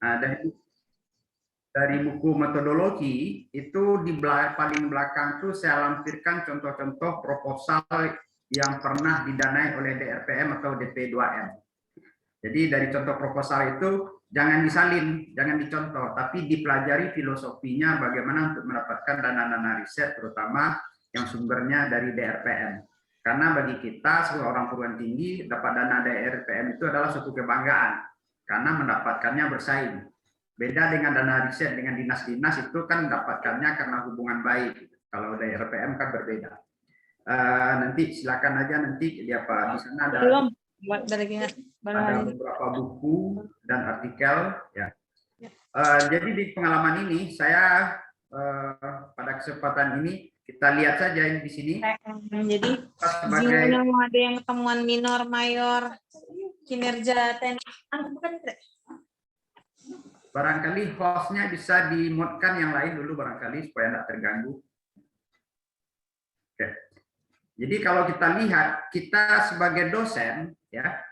Nah, dari buku metodologi itu di paling belakang tuh saya lampirkan contoh-contoh proposal yang pernah didanai oleh DRPM atau DP2M. Jadi dari contoh proposal itu jangan disalin, jangan dicontoh, tapi dipelajari filosofinya bagaimana untuk mendapatkan dana-dana riset, terutama yang sumbernya dari DRPM. Karena bagi kita seorang perguruan tinggi dapat dana DRPM itu adalah suatu kebanggaan, karena mendapatkannya bersaing. Beda dengan dana riset dengan dinas-dinas itu kan mendapatkannya karena hubungan baik. Kalau DRPM kan berbeda. Nanti silakan aja nanti di apa di sana ada beberapa buku dan artikel ya. Jadi di pengalaman ini saya pada kesempatan ini kita lihat saja di sini. Jadi sebagai ada yang ketemuan minor, mayor, kinerja teknik. Barangkali hostnya bisa dimutkan yang lain dulu barangkali supaya tidak terganggu. Oke. Jadi kalau kita lihat kita sebagai dosen ya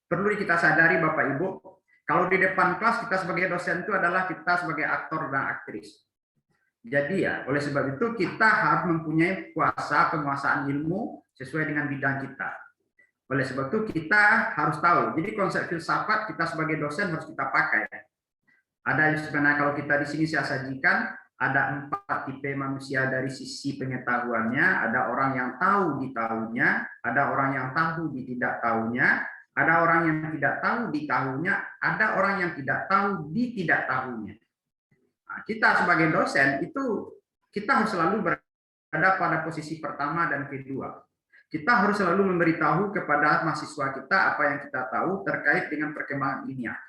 perlu kita sadari Bapak Ibu, kalau di depan kelas kita sebagai dosen itu adalah kita sebagai aktor dan aktris. Jadi ya, oleh sebab itu kita harus mempunyai penguasaan ilmu sesuai dengan bidang kita. Oleh sebab itu kita harus tahu. Jadi konsep filsafat kita sebagai dosen harus kita pakai. Ada sebenarnya kalau kita di sini saya sajikan ada 4 tipe manusia dari sisi pengetahuannya. Ada orang yang tahu di tahunya, ada orang yang tahu di tidak tahunya, ada orang yang tidak tahu di tahunya, ada orang yang tidak tahu di tidak tahunya. Nah, kita sebagai dosen itu kita harus selalu berada pada posisi pertama dan kedua. Kita harus selalu memberitahu kepada mahasiswa kita apa yang kita tahu terkait dengan perkembangan ilmiah.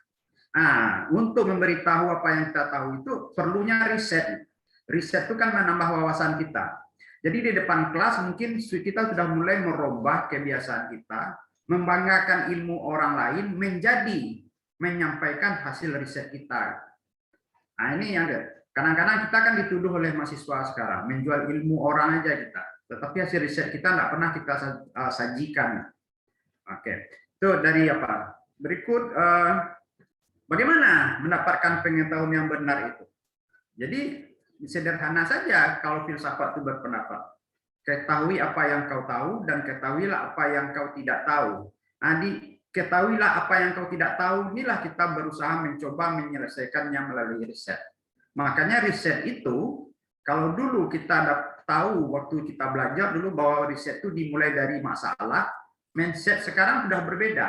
Nah, untuk memberitahu apa yang kita tahu itu perlunya riset. Riset itu kan menambah wawasan kita. Jadi di depan kelas mungkin kita sudah mulai merubah kebiasaan kita, membanggakan ilmu orang lain menjadi menyampaikan hasil riset kita. Nah, ini yang kadang-kadang kita kan dituduh oleh mahasiswa sekarang menjual ilmu orang aja kita, tetapi hasil riset kita tidak pernah kita sajikan. Oke, itu dari apa? Berikut bagaimana mendapatkan pengetahuan yang benar itu? Jadi sederhana saja kalau filsafat itu berpendapat. Ketahui apa yang kau tahu dan ketahuilah apa yang kau tidak tahu. Nah, ketahuilah apa yang kau tidak tahu, inilah kita berusaha mencoba menyelesaikannya melalui riset. Makanya riset itu, kalau dulu kita tahu waktu kita belajar dulu bahwa riset itu dimulai dari masalah, mindset sekarang sudah berbeda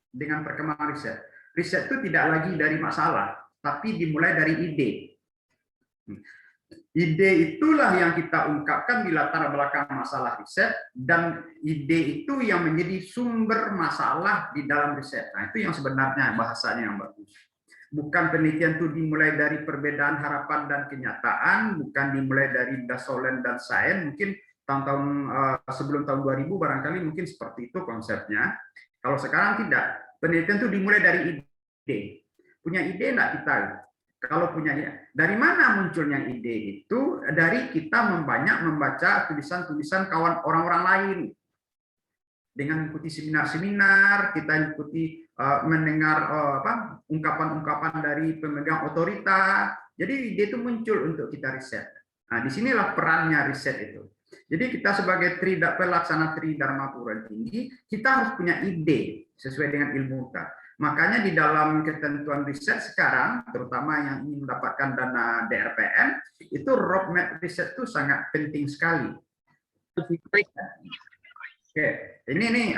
dengan perkembangan riset. Riset itu tidak lagi dari masalah, tapi dimulai dari ide. Ide itulah yang kita ungkapkan di latar belakang masalah riset, dan ide itu yang menjadi sumber masalah di dalam riset. Nah, itu yang sebenarnya bahasanya yang bagus. Bukan penelitian itu dimulai dari perbedaan harapan dan kenyataan, bukan dimulai dari Dasolen dan Sain, mungkin tahun-tahun sebelum tahun 2000 barangkali mungkin seperti itu konsepnya. Kalau sekarang tidak, penelitian itu dimulai dari ide. Punya ide enggak kita? Kalau punya, dari mana munculnya ide itu? Dari kita membaca tulisan-tulisan kawan orang-orang lain. Dengan ikuti seminar-seminar, kita ikuti mendengar ungkapan-ungkapan dari pemegang otorita. Jadi ide itu muncul untuk kita riset. Nah, disinilah perannya riset itu. Jadi kita sebagai pelaksana Tridharma Perguruan Tinggi, kita harus punya ide sesuai dengan ilmu kita. Makanya di dalam ketentuan riset sekarang, terutama yang ingin mendapatkan dana DRPM, itu roadmap riset itu sangat penting sekali. Oke, ini nih,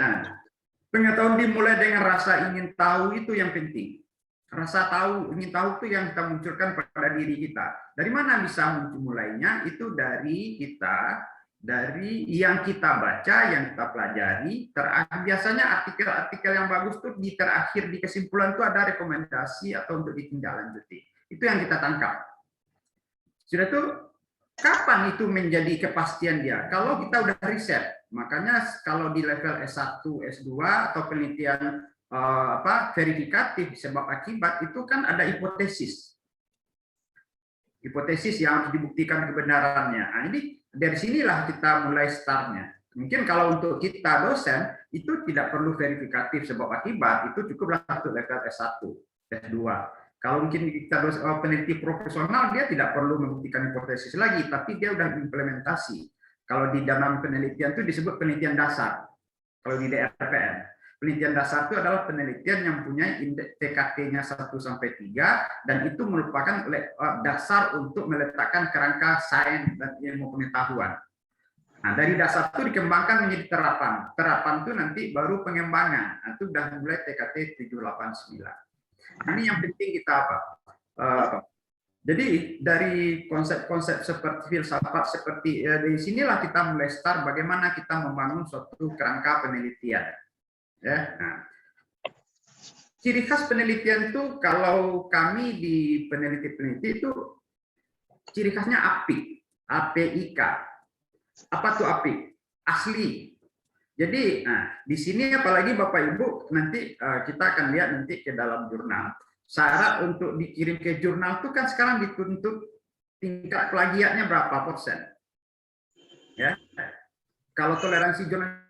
pengetahuan dimulai dengan rasa ingin tahu itu yang penting. Rasa tahu, ingin tahu itu yang kita munculkan pada diri kita. Dari mana bisa mulainya? Itu dari kita, dari yang kita baca, yang kita pelajari. Biasanya artikel-artikel yang bagus tuh di terakhir di kesimpulan itu ada rekomendasi atau untuk ditindaklanjuti. Itu yang kita tangkap. Sudah tuh kapan itu menjadi kepastian dia? Kalau kita udah riset, makanya kalau di level S1, S2 atau penelitian verifikatif sebab akibat itu kan ada hipotesis. Hipotesis yang harus dibuktikan kebenarannya. Nah, ini dari sinilah kita mulai startnya. Mungkin kalau untuk kita dosen itu tidak perlu verifikatif sebab akibat, itu cukuplah untuk level S1, S2. Kalau mungkin kita peneliti profesional, dia tidak perlu membuktikan hipotesis lagi, tapi dia udah implementasi. Kalau di dalam penelitian itu disebut penelitian dasar. Kalau di DRPM, penelitian dasar itu adalah penelitian yang punya indeks TKT-nya 1 sampai 3 dan itu merupakan dasar untuk meletakkan kerangka sains dan ilmu pengetahuan. Nah, dari dasar itu dikembangkan menjadi terapan. Terapan itu nanti baru pengembangan. Nah, itu sudah mulai TKT 789. Ini yang penting kita apa? Jadi dari konsep-konsep seperti filsafat seperti dari sinilah kita mulai start bagaimana kita membangun suatu kerangka penelitian. Ya. Nah, ciri khas penelitian itu kalau kami di peneliti-peneliti itu ciri khasnya APIK, APIK. Apa tuh APIK? Asli. Jadi, nah, di sini apalagi Bapak Ibu nanti kita akan lihat nanti ke dalam jurnal. Syarat untuk dikirim ke jurnal itu kan sekarang dituntut tingkat plagiatnya berapa persen. Ya. Kalau toleransi jurnal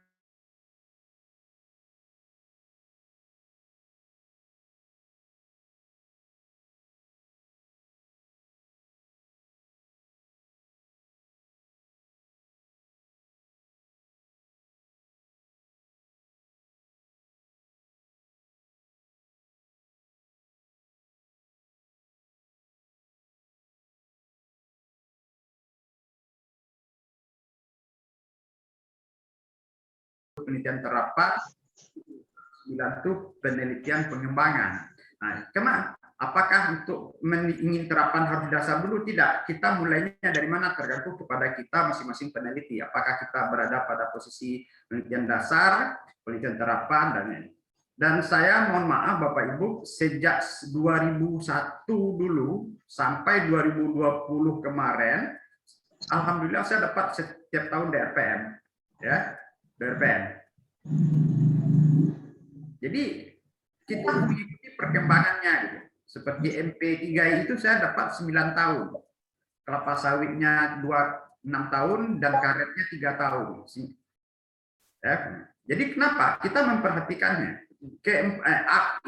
penelitian terapan, 9 itu penelitian pengembangan. Nah, apakah untuk ingin terapan harus dasar dulu? Tidak. Kita mulainya dari mana tergantung kepada kita masing-masing peneliti. Apakah kita berada pada posisi penelitian dasar, penelitian terapan, dan saya mohon maaf Bapak Ibu, sejak 2001 dulu sampai 2020 kemarin, alhamdulillah saya dapat setiap tahun DRPM, ya, DRPM. Jadi kita mengikuti perkembangannya gitu. Seperti MP3 itu saya dapat 9 tahun. Kelapa sawitnya 6 tahun dan karetnya 3 tahun. Ya. Jadi kenapa? Kita memperhatikannya.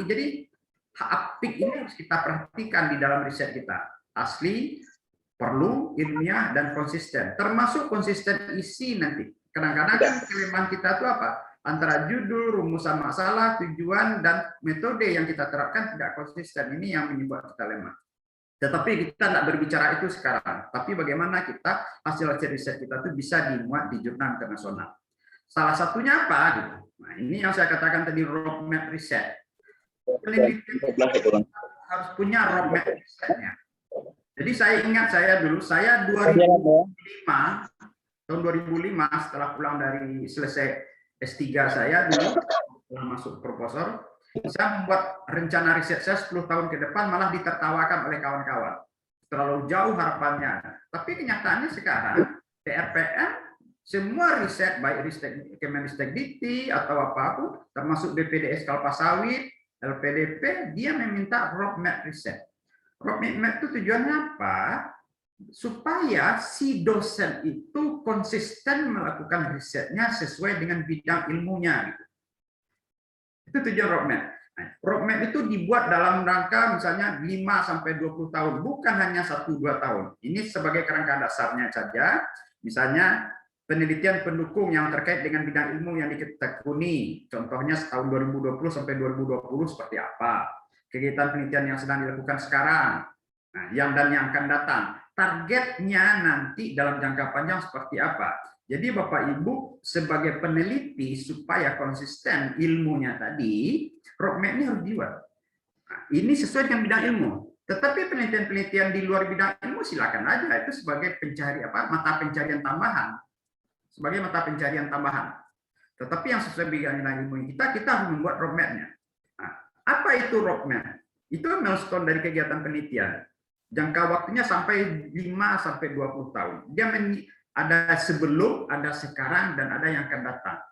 Jadi APIK ini harus kita perhatikan di dalam riset kita. Asli, perlu, ilmiah, dan konsisten. Termasuk konsisten isi nanti. Kadang-kadang kan kelemahan kita itu apa? Antara judul, rumusan masalah, tujuan, dan metode yang kita terapkan tidak konsisten. Ini yang menyebabkan kita lemah. Tetapi kita tidak berbicara itu sekarang. Tapi bagaimana kita hasil riset kita itu bisa dimuat di jurnal internasional. Salah satunya apa? Nah, ini yang saya katakan tadi roadmap riset. Penelitian harus punya roadmap risetnya. Jadi saya ingat saya 2005, tahun 2005 setelah pulang dari selesai S3 saya dulu, setelah masuk profesor, saya membuat rencana riset saya 10 tahun ke depan malah ditertawakan oleh kawan-kawan. Terlalu jauh harapannya. Tapi kenyataannya sekarang, TRPM, semua riset, baik riset Kemenristek Dikti atau apapun, termasuk BPDS Kelapa Sawit, LPDP, dia meminta roadmap riset. Roadmap itu tujuannya apa? Supaya si dosen itu konsisten melakukan risetnya sesuai dengan bidang ilmunya. Itu tujuan roadmap. Nah, roadmap itu dibuat dalam rangka misalnya 5-20 tahun, bukan hanya 1-2 tahun. Ini sebagai kerangka dasarnya saja. Misalnya penelitian pendukung yang terkait dengan bidang ilmu yang ditekuni. Contohnya tahun 2020 sampai 2020 seperti apa? Kegiatan penelitian yang sedang dilakukan sekarang, nah, yang akan datang. Targetnya nanti dalam jangka panjang seperti apa? Jadi Bapak Ibu sebagai peneliti supaya konsisten ilmunya tadi, roadmap ini harus dibuat. Nah, ini sesuai dengan bidang ilmu. Tetapi penelitian-penelitian di luar bidang ilmu silakan aja, itu sebagai mata pencarian tambahan. Sebagai mata pencarian tambahan. Tetapi yang sesuai bidang ilmu kita harus membuat roadmap-nya. Nah, apa itu roadmap? Itu milestone dari kegiatan penelitian. Jangka waktunya sampai 5-20 tahun. Dia ada sebelum, ada sekarang, dan ada yang akan datang.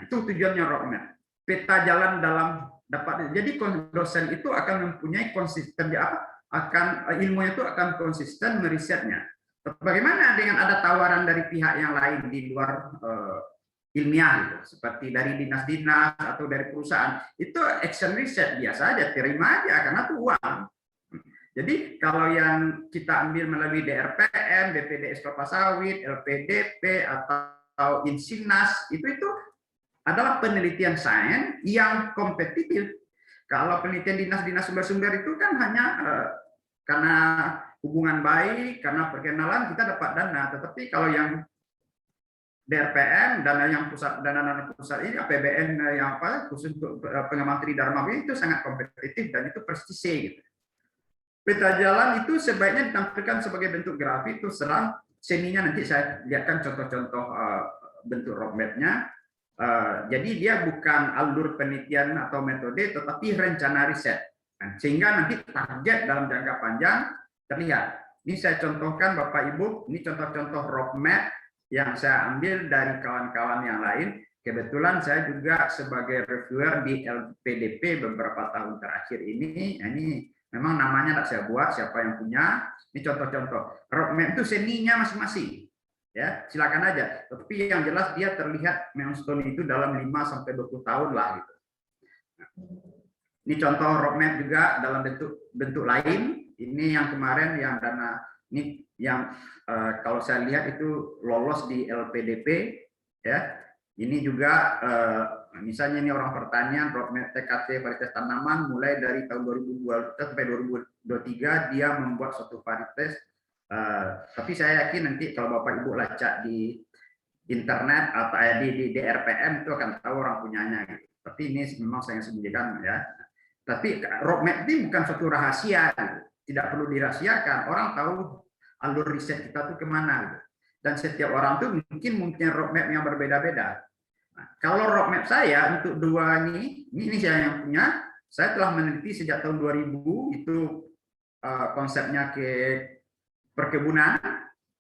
Itu tujuannya roadmap. Peta jalan dalam jadi dosen itu akan mempunyai konsisten ilmunya itu akan konsisten merisetnya. Bagaimana dengan ada tawaran dari pihak yang lain di luar ilmiah gitu, seperti dari dinas-dinas atau dari perusahaan, itu action research biasa aja, terima aja karena itu uang. Jadi kalau yang kita ambil melalui DRPM, BPDS Kelapa Sawit, LPDP atau Insinas itu adalah penelitian sains yang kompetitif. Kalau penelitian dinas-dinas sumber-sumber itu kan hanya karena hubungan baik, karena perkenalan kita dapat dana. Tetapi kalau yang DRPM, dana yang pusat, dana pusat ini APBN yang apa khusus untuk pengembangan Tridharma itu sangat kompetitif dan itu prestis gitu. Peta jalan itu sebaiknya ditampilkan sebagai bentuk grafik, itu serang seninya nanti saya lihatkan contoh-contoh bentuk roadmap-nya. Jadi dia bukan alur penelitian atau metode, tetapi rencana riset. Sehingga nanti target dalam jangka panjang terlihat. Ini saya contohkan Bapak Ibu, ini contoh-contoh roadmap yang saya ambil dari kawan-kawan yang lain. Kebetulan saya juga sebagai reviewer di LPDP beberapa tahun terakhir ini memang namanya tidak saya buat, siapa yang punya. Ini contoh-contoh. Roadmap itu seninya masing-masing. Ya, silakan aja. Tapi yang jelas dia terlihat milestone itu dalam 5 sampai 20 tahun lah gitu. Ini contoh roadmap juga dalam bentuk lain. Ini yang kemarin yang dana ini yang kalau saya lihat itu lolos di LPDP ya. Ini juga misalnya ini orang pertanian roadmap TKT varietas tanaman mulai dari tahun 2020 sampai 2023 dia membuat suatu varietas. Tapi saya yakin nanti kalau Bapak Ibu lacak di internet atau di DRPM itu akan tahu orang punyanya. Gitu. Tapi ini memang saya sembunyikan ya. Tapi roadmap ini bukan suatu rahasia, gitu. Tidak perlu dirahasiakan. Orang tahu alur riset kita tuh kemana. Gitu. Dan setiap orang tuh mungkin mempunyai roadmap yang berbeda-beda. Nah, kalau roadmap saya untuk dua ini saya yang punya. Saya telah meneliti sejak tahun 2000 itu konsepnya ke perkebunan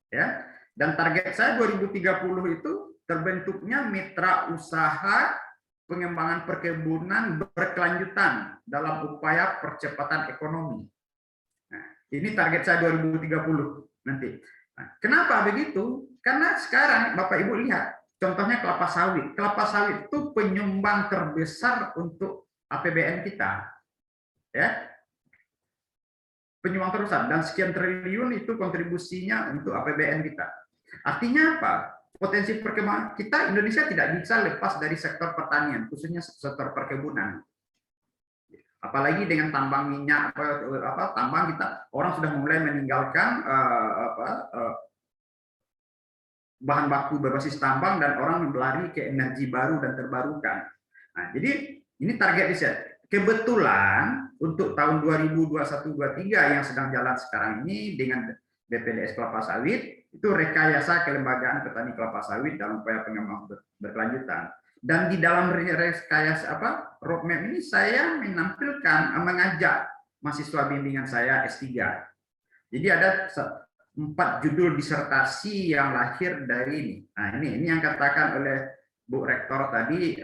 ya, dan target saya 2030 itu terbentuknya mitra usaha pengembangan perkebunan berkelanjutan dalam upaya percepatan ekonomi. Nah, ini target saya 2030 nanti. Nah, kenapa begitu? Karena sekarang Bapak Ibu lihat contohnya kelapa sawit. Kelapa sawit itu penyumbang terbesar untuk APBN kita. Ya, penyumbang terbesar dan sekian triliun itu kontribusinya untuk APBN kita. Artinya apa? Potensi perkembangan kita Indonesia tidak bisa lepas dari sektor pertanian, khususnya sektor perkebunan. Apalagi dengan tambang minyak tambang kita orang sudah mulai meninggalkan bahan baku berbasis tambang dan orang berlari ke energi baru dan terbarukan. Nah, jadi ini target riset. Kebetulan untuk tahun 2021-2023 yang sedang jalan sekarang ini dengan BPDS Kelapa Sawit itu rekayasa kelembagaan petani kelapa sawit dalam upaya pengembangan berkelanjutan. Dan di dalam rekayasa roadmap ini saya mengajak mahasiswa bimbingan saya S3. Jadi ada 4 judul disertasi yang lahir dari ini. Nah, ini yang katakan oleh Bu Rektor tadi.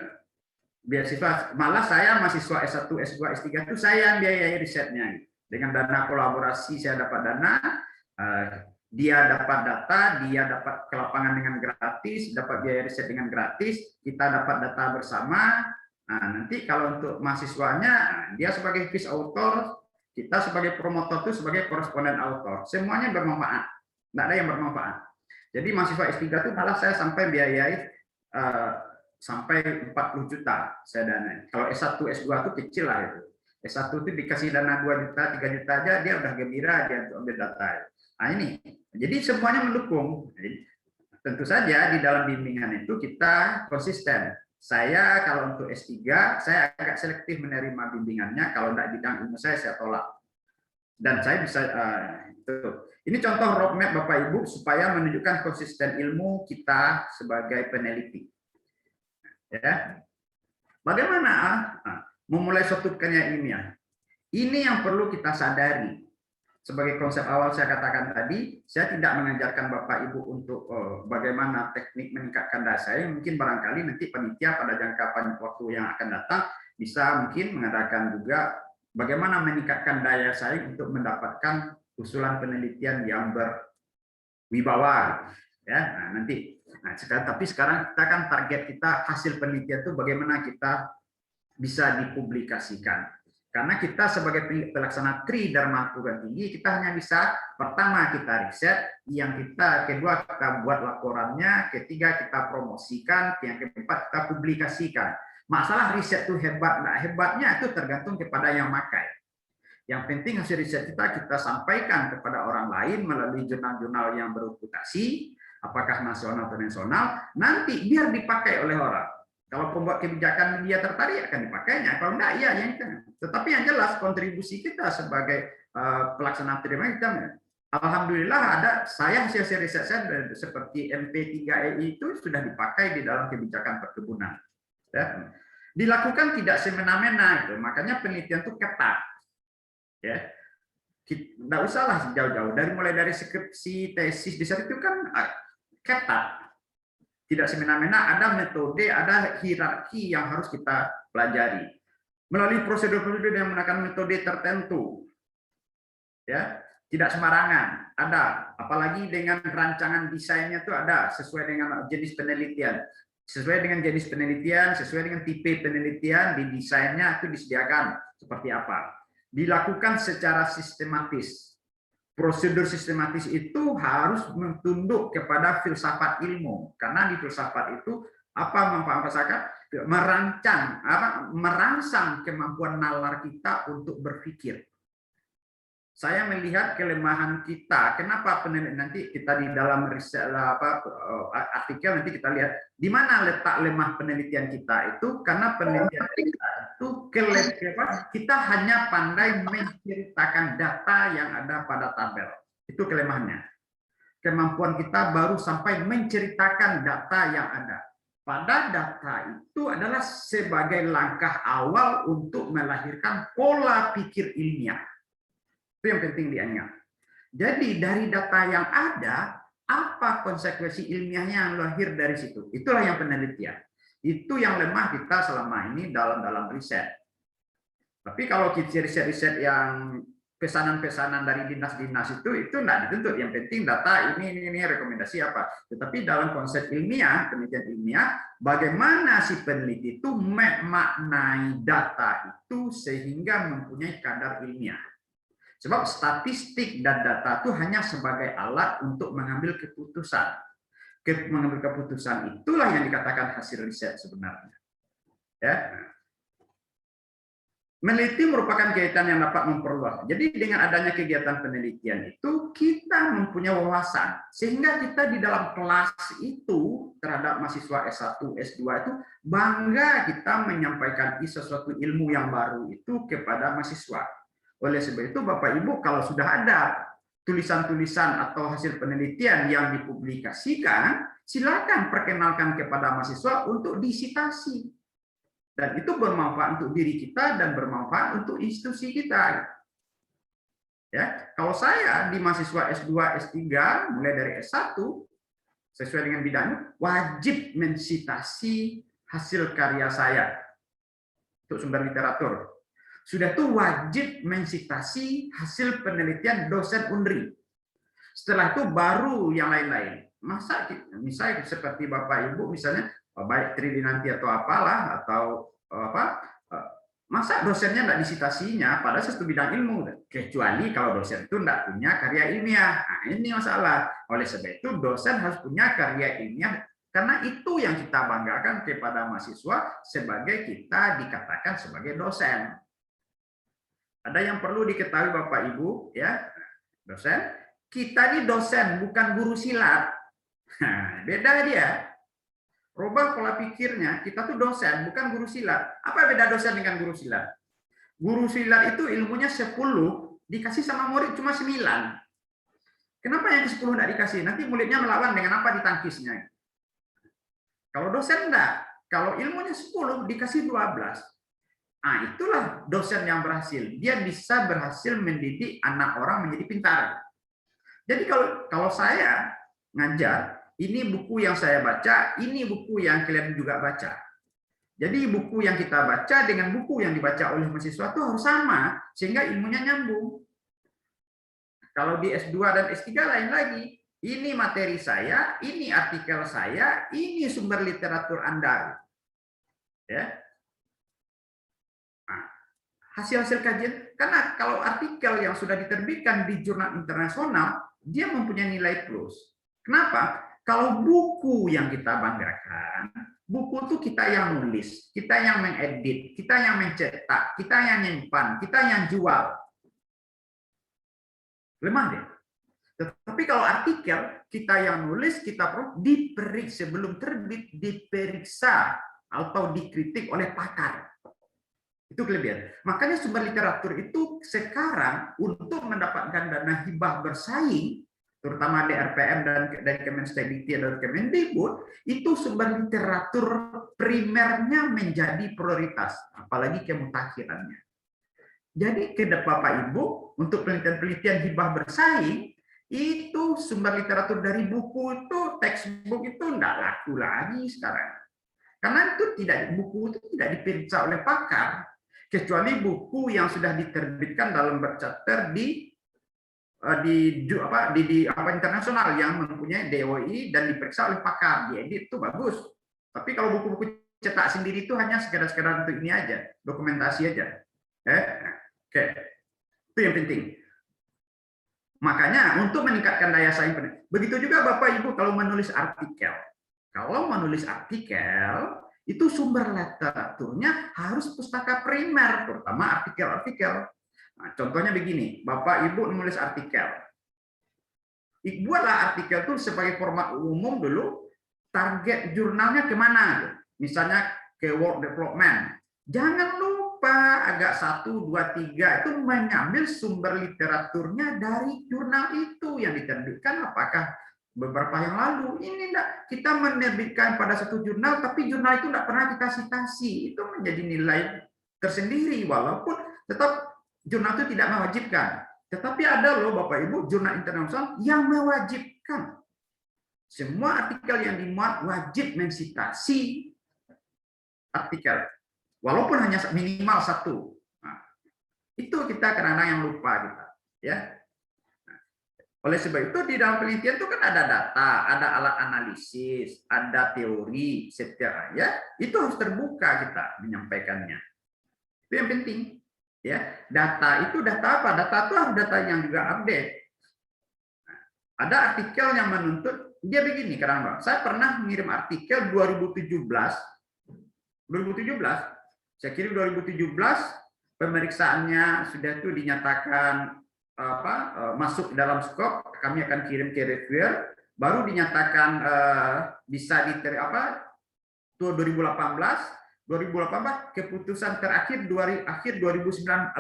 Beasiswa, malah saya mahasiswa S1, S2, S3 itu saya yang biayai risetnya. Dengan dana kolaborasi saya dapat dana, dia dapat data, dia dapat ke lapangan dengan gratis, dapat biaya riset dengan gratis, kita dapat data bersama. Nah, nanti kalau untuk mahasiswanya, dia sebagai fish author, kita sebagai promotor itu sebagai koresponden author. Semuanya bermanfaat, tidak ada yang bermanfaat. Jadi mahasiswa S3 itu malah saya sampai biayai sampai 40 juta saya dana. Kalau S1, S2 itu kecil lah itu. S1 itu dikasih dana 2 juta, 3 juta aja dia udah gembira dia untuk ambil data. Nah ini, jadi semuanya mendukung. Jadi, tentu saja di dalam bimbingan itu kita konsisten. Saya kalau untuk S3, saya agak selektif menerima bimbingannya. Kalau tidak bidang ilmu saya tolak. Dan saya bisa itu. Ini contoh roadmap Bapak Ibu supaya menunjukkan konsisten ilmu kita sebagai peneliti. Ya, bagaimana memulai suatu karya ilmiah? Ini yang perlu kita sadari. Sebagai konsep awal saya katakan tadi, saya tidak mengajarkan Bapak Ibu untuk bagaimana teknik meningkatkan daya saing. Mungkin barangkali nanti panitia pada jangka waktu yang akan datang bisa mungkin mengadakan juga bagaimana meningkatkan daya saing untuk mendapatkan usulan penelitian yang berwibawa. Ya, nah, nanti. Nah, tapi sekarang kita kan target kita hasil penelitian itu bagaimana kita bisa dipublikasikan. Karena kita sebagai pelaksana Tri Dharma Perguruan Tinggi, kita hanya bisa pertama kita riset, kedua kita buat laporannya, ketiga kita promosikan, yang keempat kita publikasikan. Masalah riset itu hebat, nah hebatnya itu tergantung kepada yang pakai. Yang penting hasil riset kita sampaikan kepada orang lain melalui jurnal-jurnal yang bereputasi, apakah nasional atau nasional, nanti biar dipakai oleh orang. Kalau pembuat kebijakan dia tertarik akan dipakainya, kalau enggak ya yang itu. Tetapi yang jelas kontribusi kita sebagai pelaksana terima kita, alhamdulillah ada saya hasil riset saya seperti MP3EI itu sudah dipakai di dalam kebijakan perkebunan. Ya. Dilakukan tidak semena-mena, gitu. Makanya penelitian itu ketat. Ya, nggak usahlah jauh-jauh mulai dari skripsi, tesis, di saat itu kan ketat. Tidak semena-mena, ada metode, ada hierarki yang harus kita pelajari. Melalui prosedur-prosedur yang menggunakan metode tertentu. Ya, tidak sembarangan. Ada, apalagi dengan rancangan desainnya itu ada sesuai dengan jenis penelitian. Sesuai dengan jenis penelitian, sesuai dengan tipe penelitian, di desainnya itu disediakan seperti apa. Dilakukan secara sistematis. Prosedur sistematis itu harus tunduk kepada filsafat ilmu, karena di filsafat itu apa manfaat merangsang kemampuan nalar kita untuk berpikir. Saya melihat kelemahan kita. Kenapa penelitian nanti kita di dalam riset artikel nanti kita lihat di mana letak lemah penelitian kita itu, karena penelitian kita itu kita hanya pandai menceritakan data yang ada pada tabel. Itu kelemahannya. Kemampuan kita baru sampai menceritakan data yang ada. Pada data itu adalah sebagai langkah awal untuk melahirkan pola pikir ilmiah. Itu yang penting diingat. Jadi dari data yang ada, apa konsekuensi ilmiahnya yang lahir dari situ? Itulah yang penelitian. Itu yang lemah kita selama ini dalam riset. Tapi kalau kita riset-riset yang pesanan-pesanan dari dinas-dinas itu tidak dituntut. Yang penting data ini rekomendasi apa. Tetapi dalam konsep ilmiah, penelitian ilmiah, bagaimana si peneliti itu memaknai data itu sehingga mempunyai kadar ilmiah. Sebab statistik dan data itu hanya sebagai alat untuk mengambil keputusan. Mengambil keputusan itulah yang dikatakan hasil riset sebenarnya. Ya. Meneliti merupakan kegiatan yang dapat memperluas. Jadi dengan adanya kegiatan penelitian itu kita mempunyai wawasan. Sehingga kita di dalam kelas itu terhadap mahasiswa S1, S2 itu bangga kita menyampaikan sesuatu ilmu yang baru itu kepada mahasiswa. Oleh sebab itu Bapak Ibu kalau sudah ada tulisan-tulisan atau hasil penelitian yang dipublikasikan, silakan perkenalkan kepada mahasiswa untuk disitasi. Dan itu bermanfaat untuk diri kita dan bermanfaat untuk institusi kita. Ya, kalau saya di mahasiswa S2, S3 mulai dari S1 sesuai dengan bidangnya wajib mensitasi hasil karya saya untuk sumber literatur. Sudah itu wajib mensitasi hasil penelitian dosen UNRI. Setelah itu baru yang lain-lain. Masa misalnya seperti Bapak Ibu misalnya baik Tridinanti atau apalah atau apa, masa dosennya tidak disitasinya pada satu bidang ilmu, kecuali kalau dosen itu tidak punya karya ilmiah. Nah, ini masalah. Oleh sebab itu dosen harus punya karya ilmiah, karena itu yang kita banggakan kepada mahasiswa sebagai kita dikatakan sebagai dosen. Ada yang perlu diketahui Bapak Ibu, ya, dosen. Kita ini dosen, bukan guru silat. Nah, beda dia. Rubah pola pikirnya, kita tuh dosen, bukan guru silat. Apa beda dosen dengan guru silat? Guru silat itu ilmunya 10, dikasih sama murid cuma 9. Kenapa yang ke-10 tidak dikasih? Nanti muridnya melawan dengan apa ditangkisnya. Kalau dosen enggak. Kalau ilmunya 10, dikasih 12. Nah, itulah dosen yang berhasil. Dia bisa berhasil mendidik anak orang menjadi pintar. Jadi kalau saya ngajar, ini buku yang saya baca, ini buku yang kalian juga baca. Jadi buku yang kita baca dengan buku yang dibaca oleh mahasiswa itu harus sama, sehingga ilmunya nyambung. Kalau di S2 dan S3 lain lagi. ini materi saya, ini artikel saya, ini sumber literatur Anda. Ya. Nah, hasil-hasil kajian, karena kalau artikel yang sudah diterbitkan di jurnal internasional, dia mempunyai nilai plus. Kenapa? Kalau buku yang kita banggakan, buku itu kita yang nulis, kita yang mengedit, kita yang mencetak, kita yang nyimpan, kita yang jual. Lemah deh. Tetapi kalau artikel, kita yang nulis, kita perlu diperiksa sebelum terbit, diperiksa atau dikritik oleh pakar. Itu kelebihan. Makanya sumber literatur itu sekarang untuk mendapatkan dana hibah bersaing, terutama DRPM dan dari Kemensdikti dan Kemendikbud, itu sumber literatur primernya menjadi prioritas, apalagi kemutakhirannya. Jadi ke depan Bapak Ibu, untuk penelitian-penelitian hibah bersaing, itu sumber literatur dari buku itu, textbook itu tidak laku lagi sekarang. Karena itu buku itu tidak diperiksa oleh pakar, kecuali buku yang sudah diterbitkan dalam bercharter di internasional yang mempunyai DOI dan diperiksa oleh pakar, diedit itu bagus. Tapi kalau buku-buku cetak sendiri itu hanya sekedar untuk ini aja, dokumentasi aja. Oke. Itu yang penting. Makanya untuk meningkatkan daya saing, begitu juga Bapak Ibu kalau menulis artikel. Kalau menulis artikel, itu sumber literaturnya harus pustaka primer, terutama artikel-artikel. Nah, contohnya begini, Bapak Ibu menulis artikel. Buatlah artikel itu sebagai format umum dulu, target jurnalnya kemana? Misalnya ke World Development. Jangan lupa agak 1, 2, 3 itu mengambil sumber literaturnya dari jurnal itu yang diterbitkan apakah beberapa yang lalu. Ini enggak, kita menerbitkan pada satu jurnal, tapi jurnal itu enggak pernah kita citasi. Itu menjadi nilai tersendiri, walaupun tetap jurnal itu tidak mewajibkan. Tetapi ada loh Bapak Ibu, jurnal internasional yang mewajibkan. Semua artikel yang dimuat wajib mensitasi artikel. Walaupun hanya minimal 1. Nah, itu kita kadang-kadang yang lupa kita. Ya. Oleh sebab itu di dalam penelitian itu kan ada data, ada alat analisis, ada teori, setiap ya itu harus terbuka kita menyampaikannya. Itu yang penting. Ya, data itu data apa? Data itu harus data yang juga update. Nah, ada artikel yang menuntut dia begini kadang-kadang. Saya pernah mengirim artikel 2017, saya kirim 2017, pemeriksaannya sudah itu dinyatakan masuk dalam skop, kami akan kirim ke reviewer, baru dinyatakan bisa 2018 keputusan terakhir akhir 2018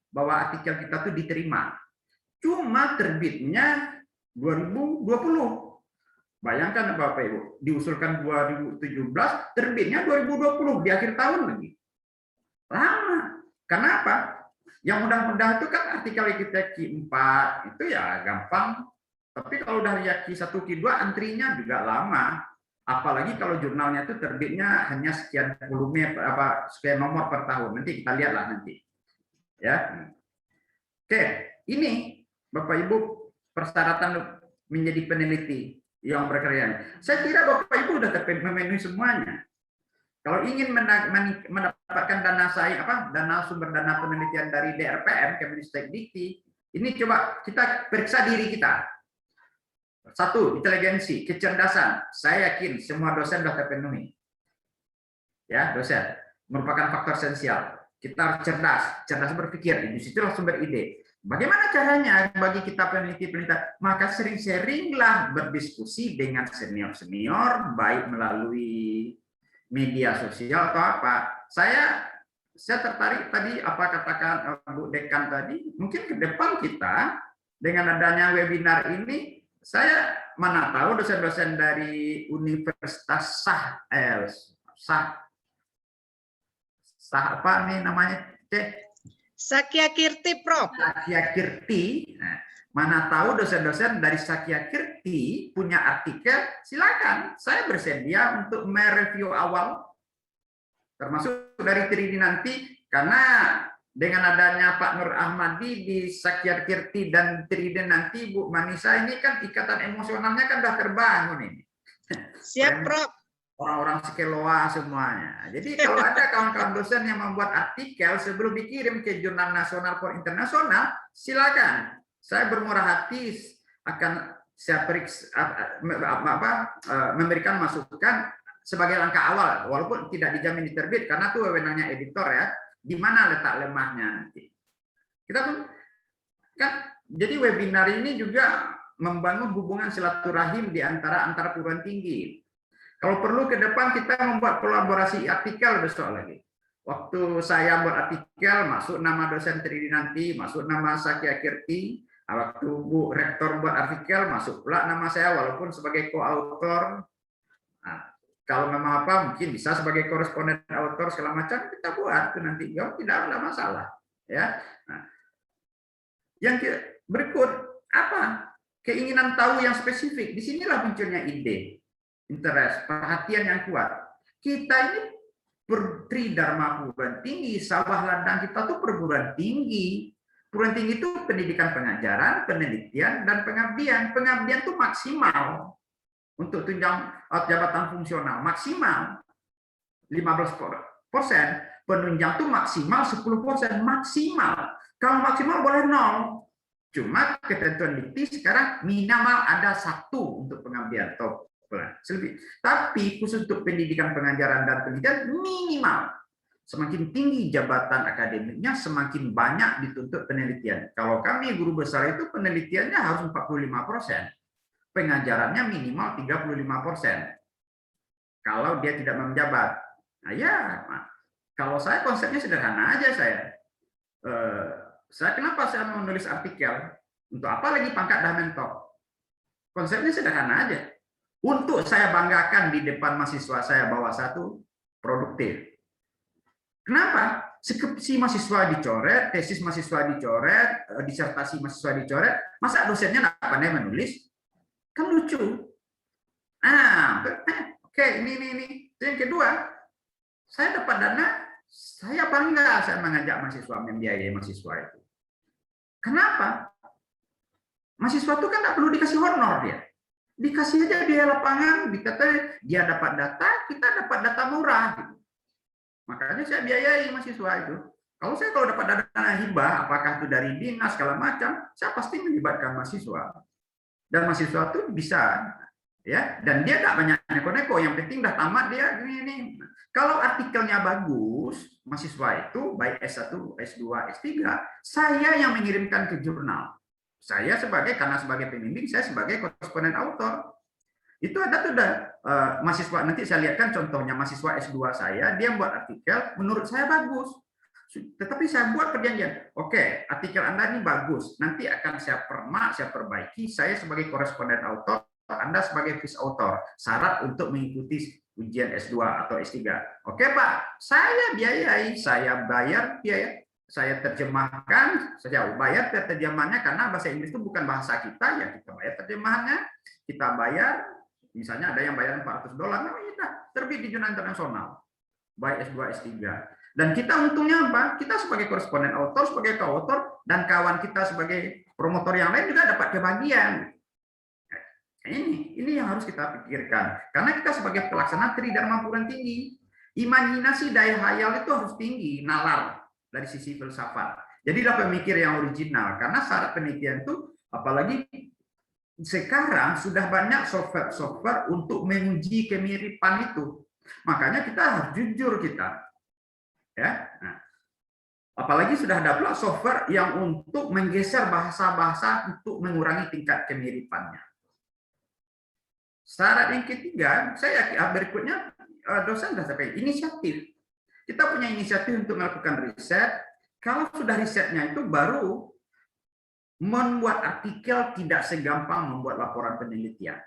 bahwa artikel kita tuh diterima. Cuma terbitnya 2020. Bayangkan Bapak Ibu, diusulkan 2017, terbitnya 2020 di akhir tahun lagi. Lama. Kenapa? Yang mudah-mudah itu kan artikel kita Q4 itu ya gampang. Tapi kalau udah Q1, Q2 antrinya juga lama. Apalagi kalau jurnalnya itu terbitnya hanya sekian volume sekian nomor per tahun. Nanti kita lihatlah nanti. Ya. Oke, ini Bapak Ibu persyaratan menjadi peneliti yang berkarya. Saya kira Bapak Ibu sudah memenuhi semuanya. Kalau ingin mendapatkan dana sumber dana penelitian dari DRPM, Kemendikti, ini coba kita periksa diri kita. 1, inteligensi, kecerdasan. Saya yakin semua dosen sudah terpenuhi. Ya, dosen merupakan faktor esensial. Kita harus cerdas berpikir. Di situlah sumber ide. Bagaimana caranya bagi kita peneliti-peneliti? Maka sering-seringlah berdiskusi dengan senior-senior, baik melalui media sosial atau apa. Saya tertarik tadi apa katakan Bu Dekan tadi, mungkin ke depan kita dengan adanya webinar ini, saya mana tahu dosen-dosen dari Universitas apa nih namanya, Sakyakirti, Prof. Sakyakirti. Nah, mana tahu dosen-dosen dari Sakyakirti punya artikel, silakan. Saya bersedia untuk mereview awal, termasuk dari 3D nanti, karena dengan adanya Pak Nur Ahmadi di Sakyarkirti dan Triden nanti, Bu Manisa, ini kan ikatan emosionalnya kan udah terbangun ini. Siap, Prof. Orang-orang sekeloa semuanya. Jadi kalau ada kawan-kawan dosen yang membuat artikel sebelum dikirim ke jurnal nasional atau internasional, silakan. Saya bermurah hati akan saya memberikan masukan sebagai langkah awal, walaupun tidak dijamin diterbit karena itu wewenangnya editor ya. Di mana letak lemahnya nanti. Kita pun kan jadi webinar ini juga membangun hubungan silaturahim di antara perguruan tinggi. Kalau perlu ke depan kita membuat kolaborasi artikel besok lagi. Waktu saya buat artikel, masuk nama dosen Tridi nanti, masuk nama Sakyarkirti. Waktu Bu Rektor buat artikel, masuk pula nama saya walaupun sebagai co-author. Nah, kalau memang apa, mungkin bisa sebagai koresponden author segala macam, kita buat itu nanti. Ya, tidak ada masalah. Ya. Nah, yang berikut, apa? Keinginan tahu yang spesifik. Disinilah munculnya ide. Interest, perhatian yang kuat. Kita ini Tridharma perguruan tinggi, sawah ladang kita tuh perguruan tinggi. Perguruan tinggi itu pendidikan pengajaran, penelitian, dan pengabdian. Pengabdian itu maksimal untuk tunjang jabatan fungsional, maksimal 15%. Penunjang itu maksimal 10%, maksimal. Kalau maksimal boleh 0. Cuma ketentuan dikti sekarang minimal ada 1 untuk pengabdian atau tapi khusus untuk pendidikan pengajaran dan penelitian minimal. Semakin tinggi jabatan akademiknya, semakin banyak dituntut penelitian. Kalau kami guru besar itu penelitiannya harus 45%. Pengajarannya minimal 35%. Kalau dia tidak menjabat. Nah ya, kalau saya konsepnya sederhana aja saya. Kenapa saya menulis artikel? Untuk apa lagi pangkat dah mentok? Konsepnya sederhana aja. Untuk saya banggakan di depan mahasiswa saya bahwa satu produktif. Kenapa? Skripsi mahasiswa dicoret, tesis mahasiswa dicoret, disertasi mahasiswa dicoret, masa dosennya nggak pandai menulis? Kan lucu. Oke, ini. Yang kedua, saya dapat dana, saya bangga saya mengajak mahasiswa membiayai mahasiswa itu. Kenapa? Mahasiswa itu kan nggak perlu dikasih honor dia. Dikasih aja biaya lapangan, dikata dia dapat data, kita dapat data murah. Gitu. Makanya saya biayai mahasiswa itu. Kalau dapat dana hibah, apakah itu dari dinas segala macam, saya pasti melibatkan mahasiswa. Dan mahasiswa itu bisa, ya. Dan dia nggak banyak neko-neko. Yang penting udah tamat dia ini. Kalau artikelnya bagus, mahasiswa itu baik S1, S2, S3, saya yang mengirimkan ke jurnal. Saya karena sebagai pembimbing, saya sebagai koresponden autor. Itu ada tuh mahasiswa, nanti saya lihatkan contohnya mahasiswa S2 saya, dia buat artikel, menurut saya bagus. Tetapi saya buat perjanjian, oke, artikel Anda ini bagus, nanti akan saya perbaiki, saya sebagai koresponden autor, Anda sebagai vice author, syarat untuk mengikuti ujian S2 atau S3. Oke Pak, saya biayai, saya bayar biaya. Saya terjemahkan, saya bayar terjemahannya karena bahasa Inggris itu bukan bahasa kita, ya kita bayar terjemahannya, kita bayar, misalnya ada yang bayar $400, terbit di jurnal internasional, baik S2, S3. Dan kita untungnya apa? Kita sebagai koresponden autor, sebagai co-author, dan kawan kita sebagai promotor yang lain juga dapat kebahagiaan. Ini yang harus kita pikirkan, karena kita sebagai pelaksana Tridharma perguruan tinggi, imajinasi daya hayal itu harus tinggi, nalar. Dari sisi filsafat. Jadilah pemikir yang original, karena syarat penelitian itu, apalagi sekarang sudah banyak software untuk menguji kemiripan itu. Makanya kita harus jujur kita. Ya. Nah, apalagi sudah ada pula software yang untuk menggeser bahasa-bahasa untuk mengurangi tingkat kemiripannya. Syarat yang ketiga, berikutnya dosen sudah sampai inisiatif. Kita punya inisiatif untuk melakukan riset. Kalau sudah risetnya itu baru membuat artikel tidak segampang membuat laporan penelitian.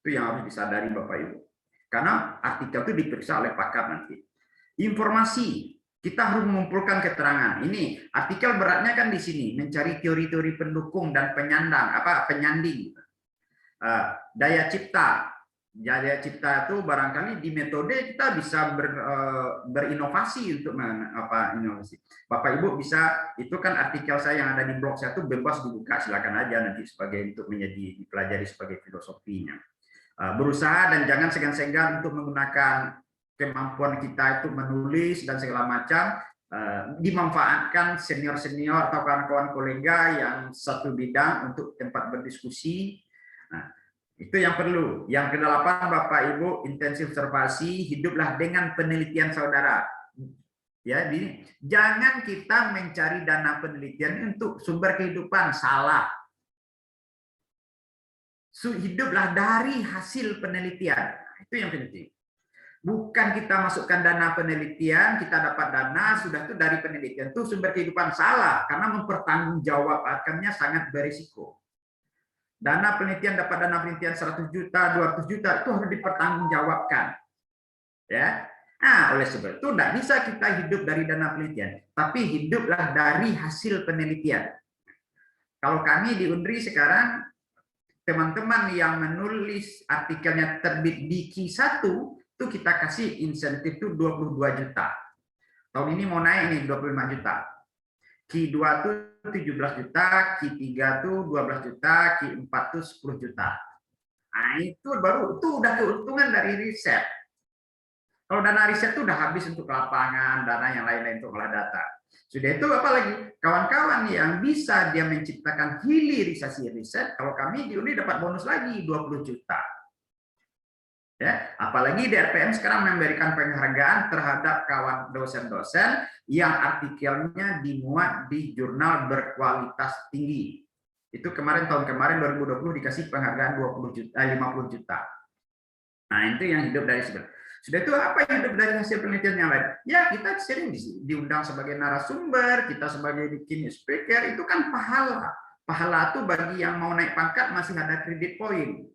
Itu yang harus disadari Bapak Ibu. Karena artikel itu diperiksa oleh pakar nanti. Informasi, kita harus mengumpulkan keterangan. Ini artikel beratnya kan di sini, mencari teori-teori pendukung dan penyanding. Daya cipta, Jaya Cipta itu barangkali di metode kita bisa berinovasi untuk inovasi. Bapak Ibu bisa, itu kan artikel saya yang ada di blog saya itu bebas dibuka, silakan aja nanti sebagai untuk menjadi dipelajari sebagai filosofinya. Berusaha dan jangan segan-segan untuk menggunakan kemampuan kita itu menulis dan segala macam, dimanfaatkan senior-senior atau kawan-kawan kolega yang satu bidang untuk tempat berdiskusi. Nah, itu yang perlu. Yang kedelapan, Bapak Ibu, intensif observasi, hiduplah dengan penelitian saudara. Ya, jadi jangan kita mencari dana penelitian untuk sumber kehidupan, salah. Hiduplah dari hasil penelitian. Itu yang penting. Bukan kita masukkan dana penelitian, kita dapat dana, sudah itu dari penelitian. Itu sumber kehidupan, salah. Karena mempertanggungjawabkannya sangat berisiko. Dana penelitian dapat dana penelitian 100 juta, 200 juta itu harus dipertanggungjawabkan. Ya. Nah, oleh sebab itu tidak bisa kita hidup dari dana penelitian, tapi hiduplah dari hasil penelitian. Kalau kami di Undri sekarang, teman-teman yang menulis artikelnya terbit di Q1 itu kita kasih insentif itu 22 juta. Tahun ini mau naik nih 25 juta. Q2 tuh 17 juta, Q3 tuh 12 juta, Q4 tuh 10 juta. Nah, itu baru itu udah keuntungan dari riset. Kalau dana riset itu udah habis untuk lapangan, dana yang lain-lain untuk olah data. Sudah itu apalagi kawan-kawan yang bisa dia menciptakan hilirisasi riset, kalau kami di Uni dapat bonus lagi 20 juta. Ya, apalagi DRPM sekarang memberikan penghargaan terhadap kawan dosen-dosen yang artikelnya dimuat di jurnal berkualitas tinggi. Itu kemarin tahun kemarin 2020 dikasih penghargaan 50 juta. Nah, itu yang hidup dari sebenarnya. Sudah itu apa yang hidup dari hasil penelitian yang lain? Ya, kita sering diundang sebagai narasumber, kita sebagai bikin speaker, itu kan pahala. Pahala itu bagi yang mau naik pangkat masih ada kredit poin.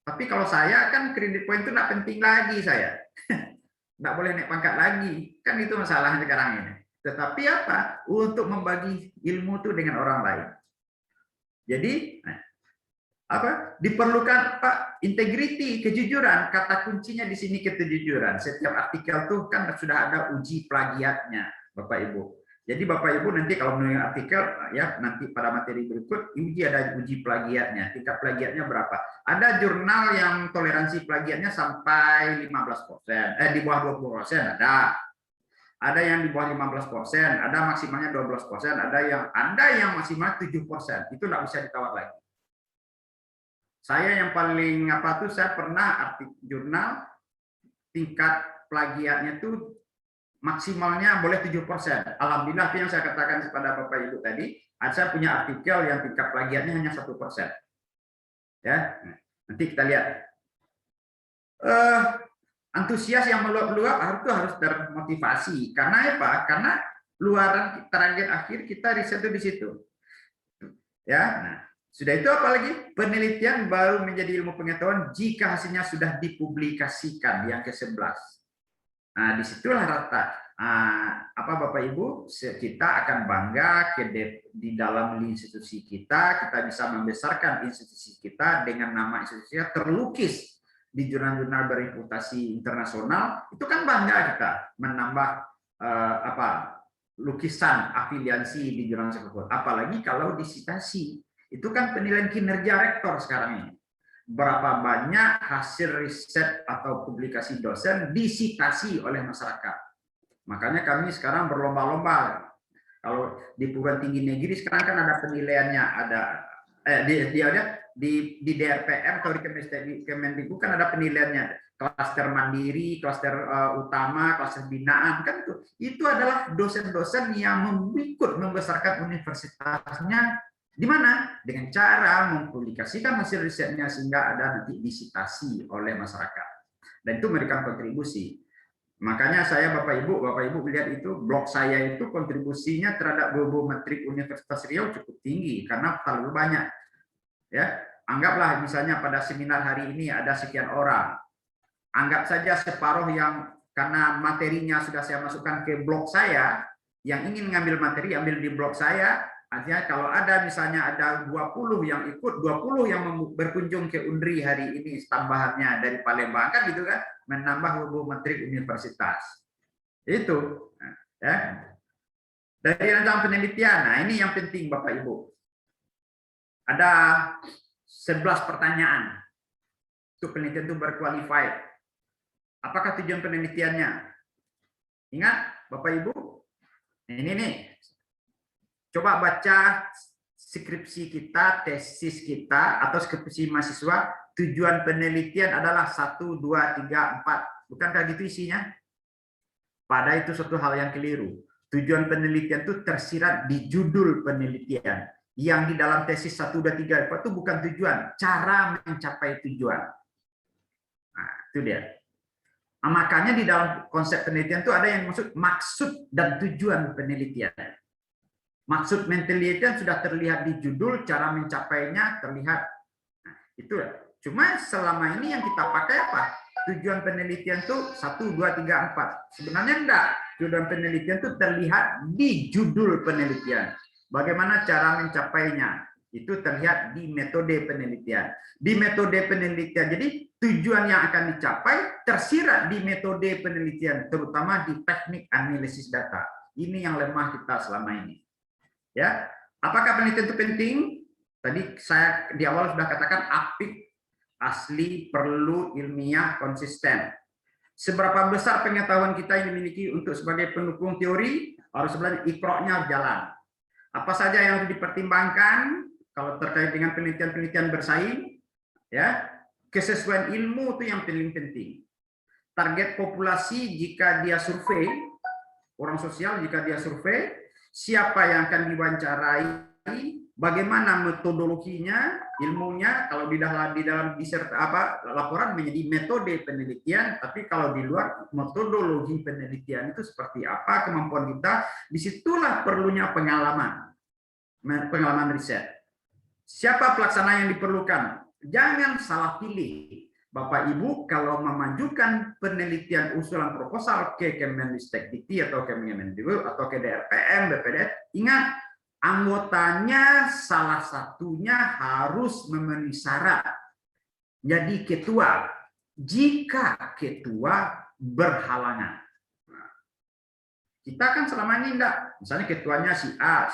Tapi kalau saya kan kredit poin itu tidak penting lagi saya. Tidak boleh naik pangkat lagi. Kan itu masalahnya sekarang ini. Tetapi apa? Untuk membagi ilmu itu dengan orang lain. Jadi apa? Diperlukan Pak integriti, kejujuran. Kata kuncinya di sini kejujuran. Setiap artikel tuh kan sudah ada uji plagiatnya, Bapak Ibu. Jadi Bapak Ibu nanti kalau menulis artikel ya nanti pada materi berikut ada uji plagiatnya. Tingkat plagiatnya berapa? Ada jurnal yang toleransi plagiatnya sampai 15%, di bawah 20% ada. Ada yang di bawah 15%, ada maksimalnya 12%, ada yang maksimal 7%. Itu nggak bisa ditawar lagi. Saya yang paling saya pernah jurnal tingkat plagiatnya itu maksimalnya boleh 7%. Alhamdulillah yang saya katakan kepada Bapak Ibu tadi, saya punya artikel yang tingkat plagiatnya hanya 1%. Ya, nanti kita lihat. Antusias yang meluap-luap harus termotivasi. Karena apa? Karena luaran target akhir kita riset itu di situ. Ya, nah, sudah itu apalagi penelitian baru menjadi ilmu pengetahuan jika hasilnya sudah dipublikasikan yang ke-11. Nah, disitulah Bapak Ibu, kita akan bangga di dalam institusi kita bisa membesarkan institusi kita dengan nama institusi kita terlukis di jurnal-jurnal berreputasi internasional. Itu kan bangga kita menambah lukisan afiliasi di jurnal tersebut. Apalagi kalau disitasi, itu kan penilaian kinerja rektor sekarang ini. Berapa banyak hasil riset atau publikasi dosen disitasi oleh masyarakat. Makanya kami sekarang berlomba-lomba. Kalau di perguruan tinggi negeri sekarang kan ada penilaiannya, di DRPM atau di Kemendikbud kan ada penilaiannya. Klaster mandiri, klaster utama, klaster binaan, kan itu adalah dosen-dosen yang ikut membesarkan universitasnya. Di mana? Dengan cara mempublikasikan hasil risetnya sehingga ada nanti disitasi oleh masyarakat. Dan itu memberikan kontribusi. Makanya saya Bapak Ibu lihat itu blog saya itu kontribusinya terhadap bobometrik Universitas Riau cukup tinggi karena terlalu banyak. Ya, anggaplah misalnya pada seminar hari ini ada sekian orang. Anggap saja separuh yang karena materinya sudah saya masukkan ke blog saya, yang ingin mengambil materi ambil di blog saya. Artinya kalau ada misalnya ada 20 yang ikut, 20 yang berkunjung ke Undri hari ini tambahannya dari Palembang kan gitu kan, menambah hubung menteri universitas. Itu ya. Dari rancangan penelitian. Nah, ini yang penting Bapak Ibu. Ada 11 pertanyaan. Untuk penelitian itu berqualified. Apakah tujuan penelitiannya? Ingat Bapak Ibu? Ini nih. Coba baca skripsi kita, tesis kita, atau skripsi mahasiswa, tujuan penelitian adalah 1, 2, 3, 4. Bukankah gitu isinya? Pada itu suatu hal yang keliru. Tujuan penelitian itu tersirat di judul penelitian. Yang di dalam tesis 1, 2, 3, 4 itu bukan tujuan, cara mencapai tujuan. Nah, itu dia. Nah, makanya di dalam konsep penelitian itu ada yang maksud dan tujuan penelitian. Maksud penelitian sudah terlihat di judul, cara mencapainya terlihat. Nah, itu cuma selama ini yang kita pakai apa? Tujuan penelitian itu 1, 2, 3, 4. Sebenarnya enggak. Tujuan penelitian itu terlihat di judul penelitian. Bagaimana cara mencapainya? Itu terlihat di metode penelitian. Di metode penelitian, jadi tujuan yang akan dicapai tersirat di metode penelitian, terutama di teknik analisis data. Ini yang lemah kita selama ini. Ya, apakah penelitian itu penting? Tadi saya di awal sudah katakan apik, asli, perlu, ilmiah, konsisten. Seberapa besar pengetahuan kita yang dimiliki untuk sebagai pendukung teori, harus sebenarnya ikroknya jalan. Apa saja yang harus dipertimbangkan kalau terkait dengan penelitian-penelitian bersaing? Ya, kesesuaian ilmu itu yang paling penting. Target populasi jika dia survei, orang sosial jika dia survei, siapa yang akan diwawancarai, bagaimana metodologinya, ilmunya, kalau di dalam laporan menjadi metode penelitian, tapi kalau di luar metodologi penelitian itu seperti apa kemampuan kita, disitulah perlunya pengalaman riset. Siapa pelaksana yang diperlukan? Jangan salah pilih. Bapak Ibu kalau memajukan penelitian usulan proposal ke Kemendikbud atau Kemendikbud atau ke DRPM, BPDS, ingat anggotanya salah satunya harus memenuhi syarat. Jadi ketua, jika ketua berhalangan. Kita kan selama ini enggak, misalnya ketuanya si A,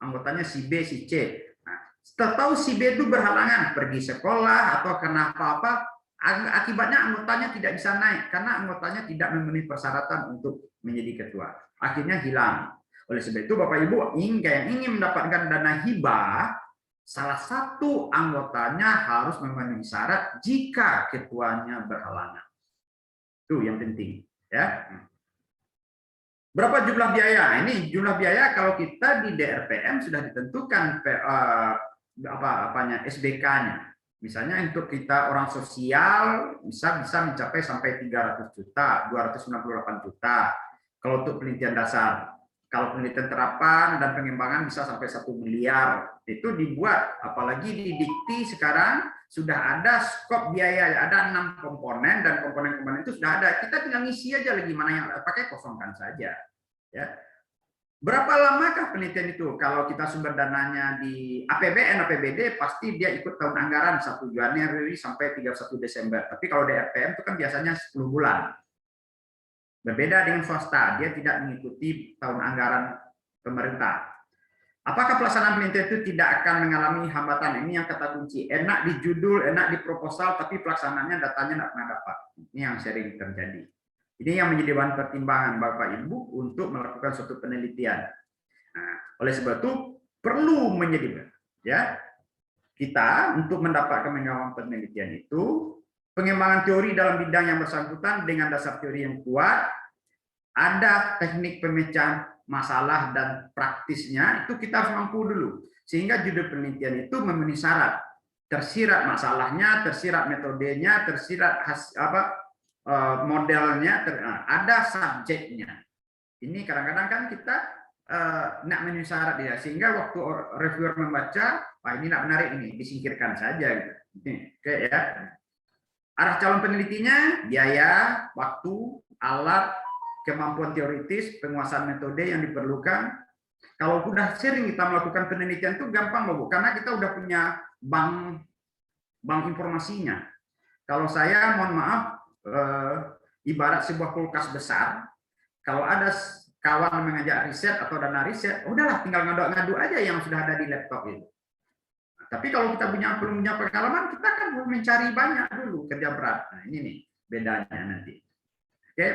anggotanya si B, si C. Nah, tahu si B itu berhalangan pergi sekolah atau karena apa-apa, akibatnya anggotanya tidak bisa naik karena anggotanya tidak memenuhi persyaratan untuk menjadi ketua. Akhirnya hilang. Oleh sebab itu Bapak Ibu yang ingin mendapatkan dana hibah, salah satu anggotanya harus memenuhi syarat jika ketuanya berhalangan. Itu yang penting, ya. Berapa jumlah biaya? Ini jumlah biaya kalau kita di DRPM sudah ditentukan SBK-nya. Misalnya untuk kita orang sosial bisa mencapai sampai 300 juta, 298 juta. Kalau untuk penelitian dasar, kalau penelitian terapan dan pengembangan bisa sampai 1 miliar. Itu dibuat, apalagi di Dikti sekarang sudah ada skop biaya, ada 6 komponen dan komponen-komponen itu sudah ada. Kita tinggal ngisi aja lagi mana yang pakai, kosongkan saja. Ya. Berapa lamakah penelitian itu? Kalau kita sumber dananya di APBN, APBD, pasti dia ikut tahun anggaran 1 Januari sampai 31 Desember. Tapi kalau DRPM itu kan biasanya 10 bulan. Berbeda dengan swasta, dia tidak mengikuti tahun anggaran pemerintah. Apakah pelaksanaan penelitian itu tidak akan mengalami hambatan? Ini yang kata kunci. Enak di judul, enak di proposal, tapi pelaksanaannya datanya tidak pernah dapat. Ini yang sering terjadi. Ini yang menjadi bahan pertimbangan Bapak Ibu untuk melakukan suatu penelitian. Nah, oleh sebab itu perlu menjadi ya kita untuk mendapatkan pengembangan penelitian itu pengembangan teori dalam bidang yang bersangkutan dengan dasar teori yang kuat, ada teknik pemecahan masalah dan praktisnya itu kita harus mampu dulu sehingga judul penelitian itu memenuhi syarat, tersirat masalahnya, tersirat metodenya, tersirat modelnya, ada subjeknya. Ini kadang-kadang kan kita nak memenuhi syarat dia, sehingga waktu reviewer membaca, ini nak menarik ini, disingkirkan saja. Gitu. Oke ya. Arah calon penelitinya, biaya, waktu, alat, kemampuan teoritis, penguasaan metode yang diperlukan, Kalau udah sering kita melakukan penelitian itu gampang loh Bu, karena kita udah punya bank informasinya. Kalau saya mohon maaf, ibarat sebuah kulkas besar, kalau ada kawan mengajak riset atau dana riset, udahlah tinggal ngadu aja yang sudah ada di laptop itu. Tapi kalau kita belum punya pengalaman, kita kan mencari banyak dulu, kerja berat. Nah, ini nih bedanya nanti. Oke.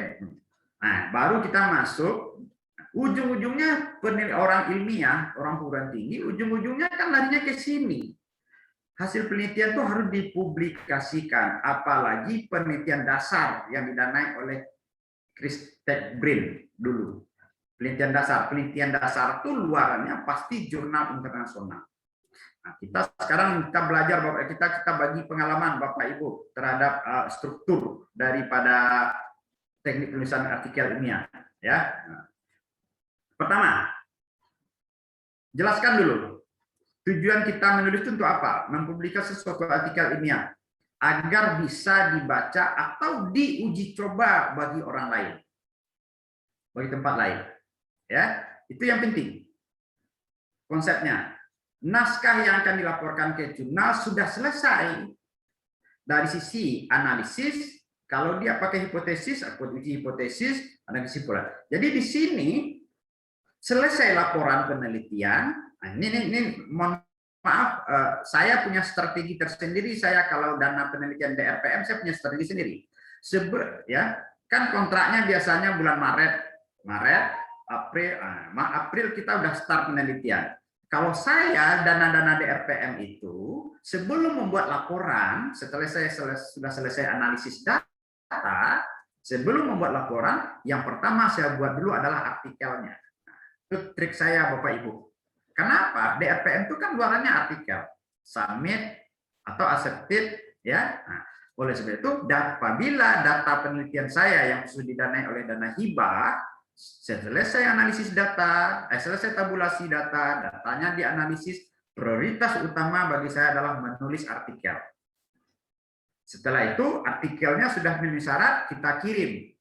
Nah, baru kita masuk, ujung-ujungnya orang ilmiah, orang perguruan tinggi, ujung-ujungnya kan larinya ke sini. Hasil penelitian itu harus dipublikasikan, apalagi penelitian dasar yang didanai oleh Chris Brin dulu. Penelitian dasar itu luarannya pasti jurnal internasional. Nah, kita sekarang kita belajar, kita bagi pengalaman Bapak Ibu terhadap struktur daripada teknik penulisan artikel ilmiah. Ya, pertama, jelaskan dulu tujuan kita menulis itu untuk apa? Mempublikasi sesuatu artikel ilmiah agar bisa dibaca atau diuji coba bagi orang lain, bagi tempat lain. Ya, itu yang penting. Konsepnya. Naskah yang akan dilaporkan ke jurnal sudah selesai dari sisi analisis. Kalau dia pakai hipotesis, uji hipotesis, ada kesimpulan. Jadi di sini selesai laporan penelitian. Nah, ini mohon maaf, saya punya strategi tersendiri. Saya kalau dana penelitian DRPM saya punya strategi sendiri. Ya, kan kontraknya biasanya bulan Maret, April kita udah start penelitian. Kalau saya dana-dana DRPM itu sebelum membuat laporan, setelah saya sudah selesai analisis data, sebelum membuat laporan, yang pertama saya buat dulu adalah artikelnya. Itu trik saya Bapak Ibu. Kenapa? DRPM itu kan luarannya artikel, submit atau accepted, ya. Nah, oleh sebab itu, apabila data penelitian saya yang sudah didanai oleh dana hibah, selesai analisis data, selesai tabulasi data, datanya dianalisis, prioritas utama bagi saya adalah menulis artikel. Setelah itu, artikelnya sudah memenuhi syarat, kita kirim.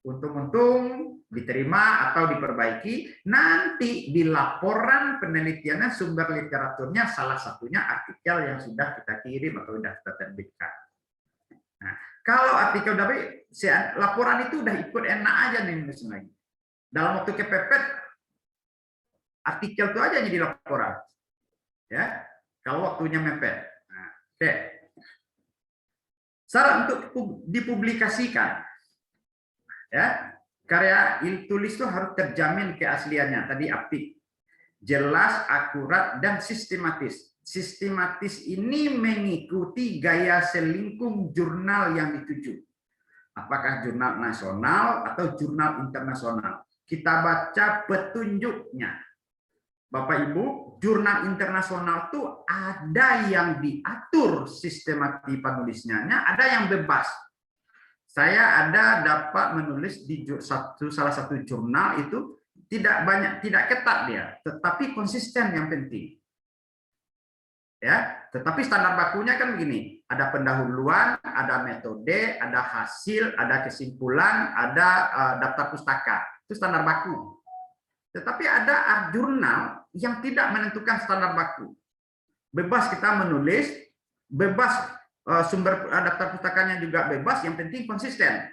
Untung-untung diterima atau diperbaiki, nanti di laporan penelitiannya, sumber literaturnya, salah satunya artikel yang sudah kita kirim atau sudah kita terbitkan. Nah, kalau artikel udah laporan itu udah ikut enak aja nih nulis lagi. Dalam waktu kepepet, artikel itu aja jadi laporan. Ya, kalau waktunya mepet. Nah, oke. Syarat untuk dipublikasikan. Ya, karya tulis itu harus terjamin keasliannya. Tadi apik, jelas, akurat, dan sistematis. Sistematis ini mengikuti gaya selingkung jurnal yang dituju. Apakah jurnal nasional atau jurnal internasional? Kita baca petunjuknya. Bapak Ibu, jurnal internasional itu ada yang diatur sistematik penulisnya, ada yang bebas. Saya dapat menulis di salah satu jurnal itu tidak ketat dia, tetapi konsisten yang penting. Ya, tetapi standar bakunya kan begini, ada pendahuluan, ada metode, ada hasil, ada kesimpulan, ada daftar pustaka. Itu standar baku. Tetapi ada jurnal yang tidak menentukan standar baku. Bebas kita menulis, bebas sumber daftar pustakanya juga bebas, yang penting konsisten.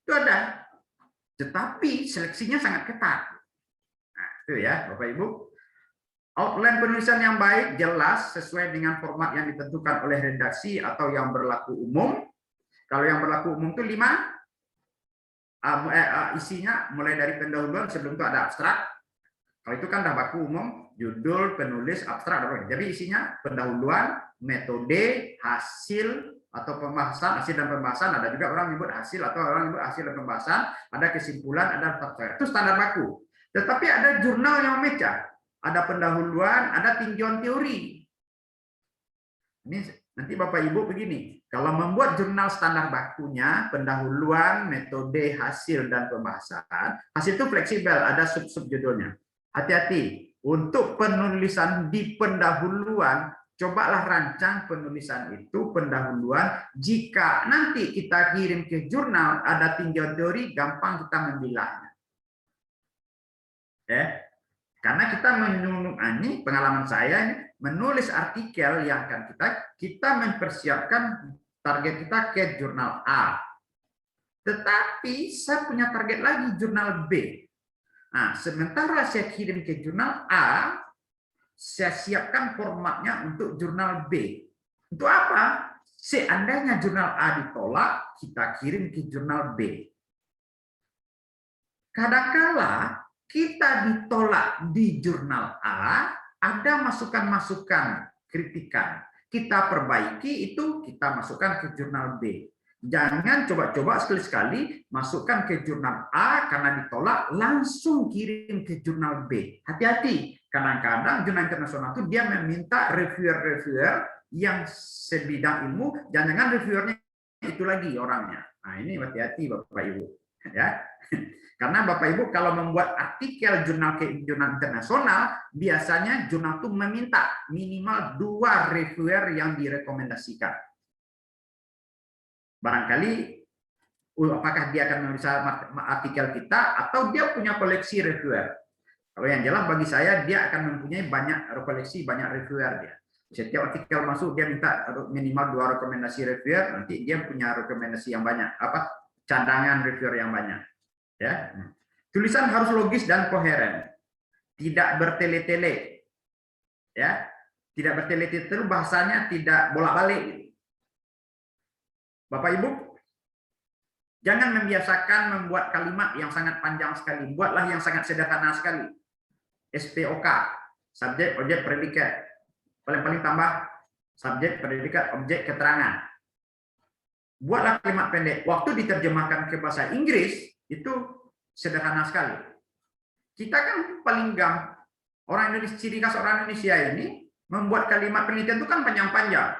Itu ada. Tetapi seleksinya sangat ketat. Nah, itu ya, Bapak Ibu. Outline penulisan yang baik, jelas, sesuai dengan format yang ditentukan oleh redaksi atau yang berlaku umum. Kalau yang berlaku umum itu 5, isinya mulai dari pendahuluan, sebelum itu ada abstrak. Kalau itu kan dah baku umum, judul, penulis, abstrak. Jadi isinya pendahuluan, metode, hasil, atau pembahasan, hasil dan pembahasan. Ada juga orang menyebut hasil atau orang menyebut hasil dan pembahasan. Ada kesimpulan, ada abstrak. Itu standar baku. Tetapi ada jurnal yang memecah. Ada pendahuluan, ada tinjauan teori. Ini nanti Bapak Ibu begini, kalau membuat jurnal standar bakunya, pendahuluan, metode, hasil, dan pembahasan, hasil itu fleksibel, ada sub-sub judulnya. Hati-hati, untuk penulisan di pendahuluan, cobalah rancang penulisan itu pendahuluan. Jika nanti kita kirim ke jurnal, ada tinjauan teori, gampang kita membelahnya. Karena kita ini pengalaman saya ini, menulis artikel yang akan kita mempersiapkan target kita ke jurnal A. Tetapi saya punya target lagi jurnal B. Nah, sementara saya kirim ke jurnal A, saya siapkan formatnya untuk jurnal B. Untuk apa? Seandainya jurnal A ditolak, kita kirim ke jurnal B. Kadangkala kita ditolak di jurnal A, ada masukan-masukan, kritikan. Kita perbaiki itu, kita masukkan ke jurnal B. Jangan coba-coba sekali-sekali masukkan ke jurnal A karena ditolak, langsung kirim ke jurnal B. Hati-hati, kadang-kadang jurnal internasional itu dia meminta reviewer-reviewer yang sebidang ilmu, jangan reviewernya itu lagi orangnya. Nah, ini hati-hati Bapak Ibu. Ya. Karena Bapak Ibu kalau membuat artikel jurnal internasional, biasanya jurnal itu meminta minimal 2 reviewer yang direkomendasikan. Barangkali apakah dia akan memeriksa artikel kita atau dia punya koleksi reviewer. Kalau yang jelas bagi saya dia akan mempunyai banyak koleksi, banyak reviewer dia. Setiap artikel masuk dia minta minimal 2 rekomendasi reviewer, nanti dia punya rekomendasi yang banyak, cadangan reviewer yang banyak. Ya. Tulisan harus logis dan koheren. Tidak bertele-tele. Ya. Tidak bertele-tele, bahasanya tidak bolak-balik. Bapak Ibu, jangan membiasakan membuat kalimat yang sangat panjang sekali. Buatlah yang sangat sederhana sekali. SPOK, subjek, objek, predikat. Paling-paling tambah subjek, predikat, objek, keterangan. Buatlah kalimat pendek. Waktu diterjemahkan ke bahasa Inggris, itu sederhana sekali. Kita kan paling gampang. Orang Indonesia, ciri khas orang Indonesia ini, membuat kalimat penelitian itu kan panjang-panjang.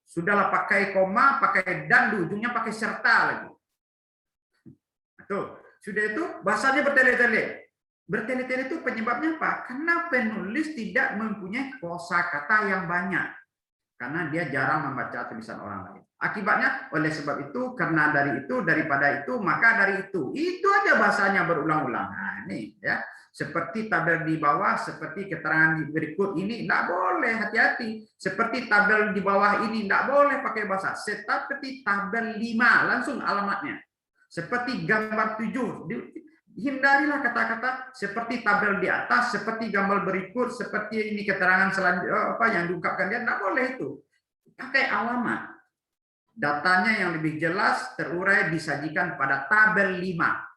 Sudahlah pakai koma, pakai dan, di ujungnya pakai serta lagi. Tuh, sudah itu bahasanya bertele-tele. Bertele-tele itu penyebabnya apa? Karena penulis tidak mempunyai kosakata yang banyak. Karena dia jarang membaca tulisan orang lain. Akibatnya, oleh sebab itu, karena dari itu, daripada itu, maka dari itu. Itu aja bahasanya berulang-ulang. Nah, ini ya. Seperti tabel di bawah, seperti keterangan di berikut ini, tidak boleh, hati-hati. Seperti tabel di bawah ini, tidak boleh pakai bahasa. Seperti tabel 5, langsung alamatnya. Seperti gambar 7, hindarilah kata-kata seperti tabel di atas, seperti gambar berikut, seperti ini keterangan selanjutnya yang diungkapkan dia, tidak boleh itu. Pakai alamat. Datanya yang lebih jelas terurai disajikan pada tabel 5.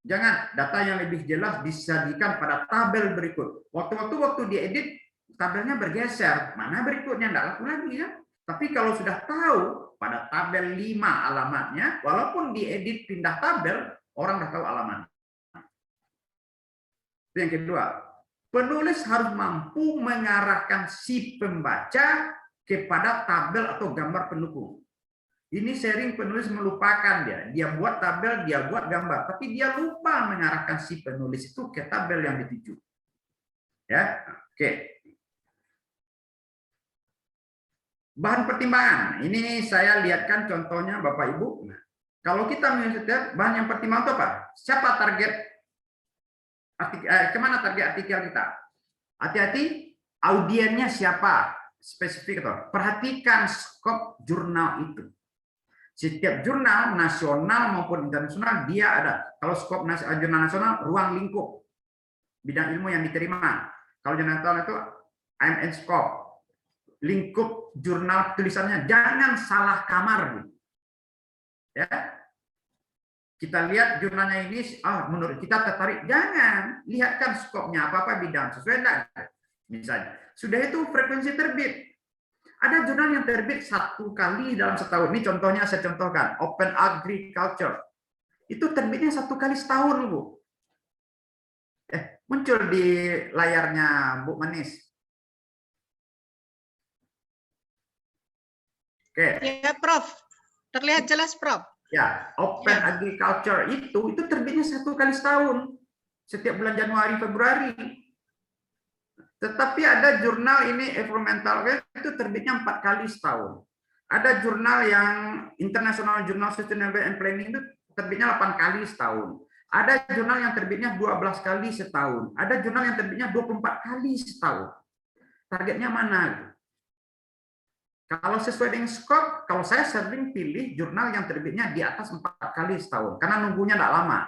Jangan data yang lebih jelas disajikan pada tabel berikut. Waktu diedit tabelnya bergeser, mana berikutnya tidak laku lagi ya. Tapi kalau sudah tahu pada tabel 5 alamatnya, walaupun diedit pindah tabel, orang sudah tahu alamatnya. Yang kedua, penulis harus mampu mengarahkan si pembaca kepada tabel atau gambar pendukung. Ini sering penulis melupakan dia. Dia buat tabel, dia buat gambar, tapi dia lupa mengarahkan si penulis itu ke tabel yang dituju. Ya, oke. Bahan pertimbangan. Ini saya lihatkan contohnya Bapak Ibu. Kalau kita melihat bahan yang pertimbangan itu apa? Siapa target kemana target artikel kita? Hati-hati, audiennya siapa? Spesifik atau perhatikan skop jurnal itu. Setiap jurnal nasional maupun internasional dia ada. Kalau skop jurnal nasional, ruang lingkup bidang ilmu yang diterima. Kalau jurnal nasional itu aim and scope, lingkup jurnal tulisannya, jangan salah kamar. Ya, kita lihat jurnalnya ini, menurut kita tertarik, jangan lihatkan skopnya apa bidang sesuai enggak. Misalnya, sudah itu frekuensi terbit. Ada jurnal yang terbit 1 kali dalam setahun. Ini contohnya saya contohkan, Open Agriculture. Itu terbitnya 1 kali setahun, Bu. Muncul di layarnya Bu Manis. Oke. Ya, Prof. Terlihat jelas, Prof. Ya, Open Agriculture itu terbitnya 1 kali setahun. Setiap bulan Januari, Februari. Tetapi ada jurnal ini environmental itu terbitnya 4 kali setahun. Ada jurnal yang International Journal Sustainable and Planning itu terbitnya 8 kali setahun. Ada jurnal yang terbitnya 12 kali setahun. Ada jurnal yang terbitnya 24 kali setahun. Targetnya mana? Kalau sesuai dengan skop, kalau saya sering pilih jurnal yang terbitnya di atas 4 kali setahun. Karena nunggunya tidak lama.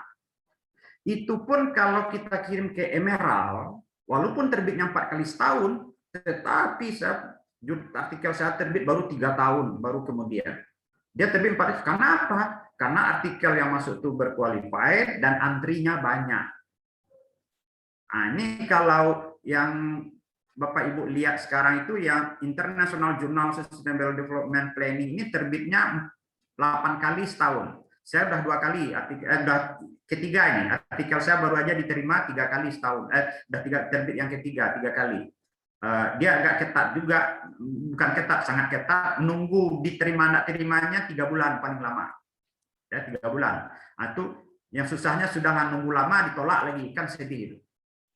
Itu pun kalau kita kirim ke Emerald, walaupun terbitnya 4 kali setahun, tetapi artikel saya terbit baru 3 tahun, baru kemudian. Dia terbit 4 kali. Kenapa? Karena artikel yang masuk itu berqualified dan antrinya banyak. Nah, ini kalau yang Bapak Ibu lihat sekarang itu yang International Journal Sustainable Development Planning ini terbitnya 8 kali setahun. Saya udah 2 kali, udah ketiga ini. Artikel saya baru aja diterima 3 kali setahun. Udah terbit yang ketiga, 3 kali. Dia agak ketat juga, bukan ketat, sangat ketat. Nunggu diterima enggak terimanya 3 bulan paling lama. Ya, 3 bulan. Itu yang susahnya sudah nunggu lama ditolak lagi, kan sedih.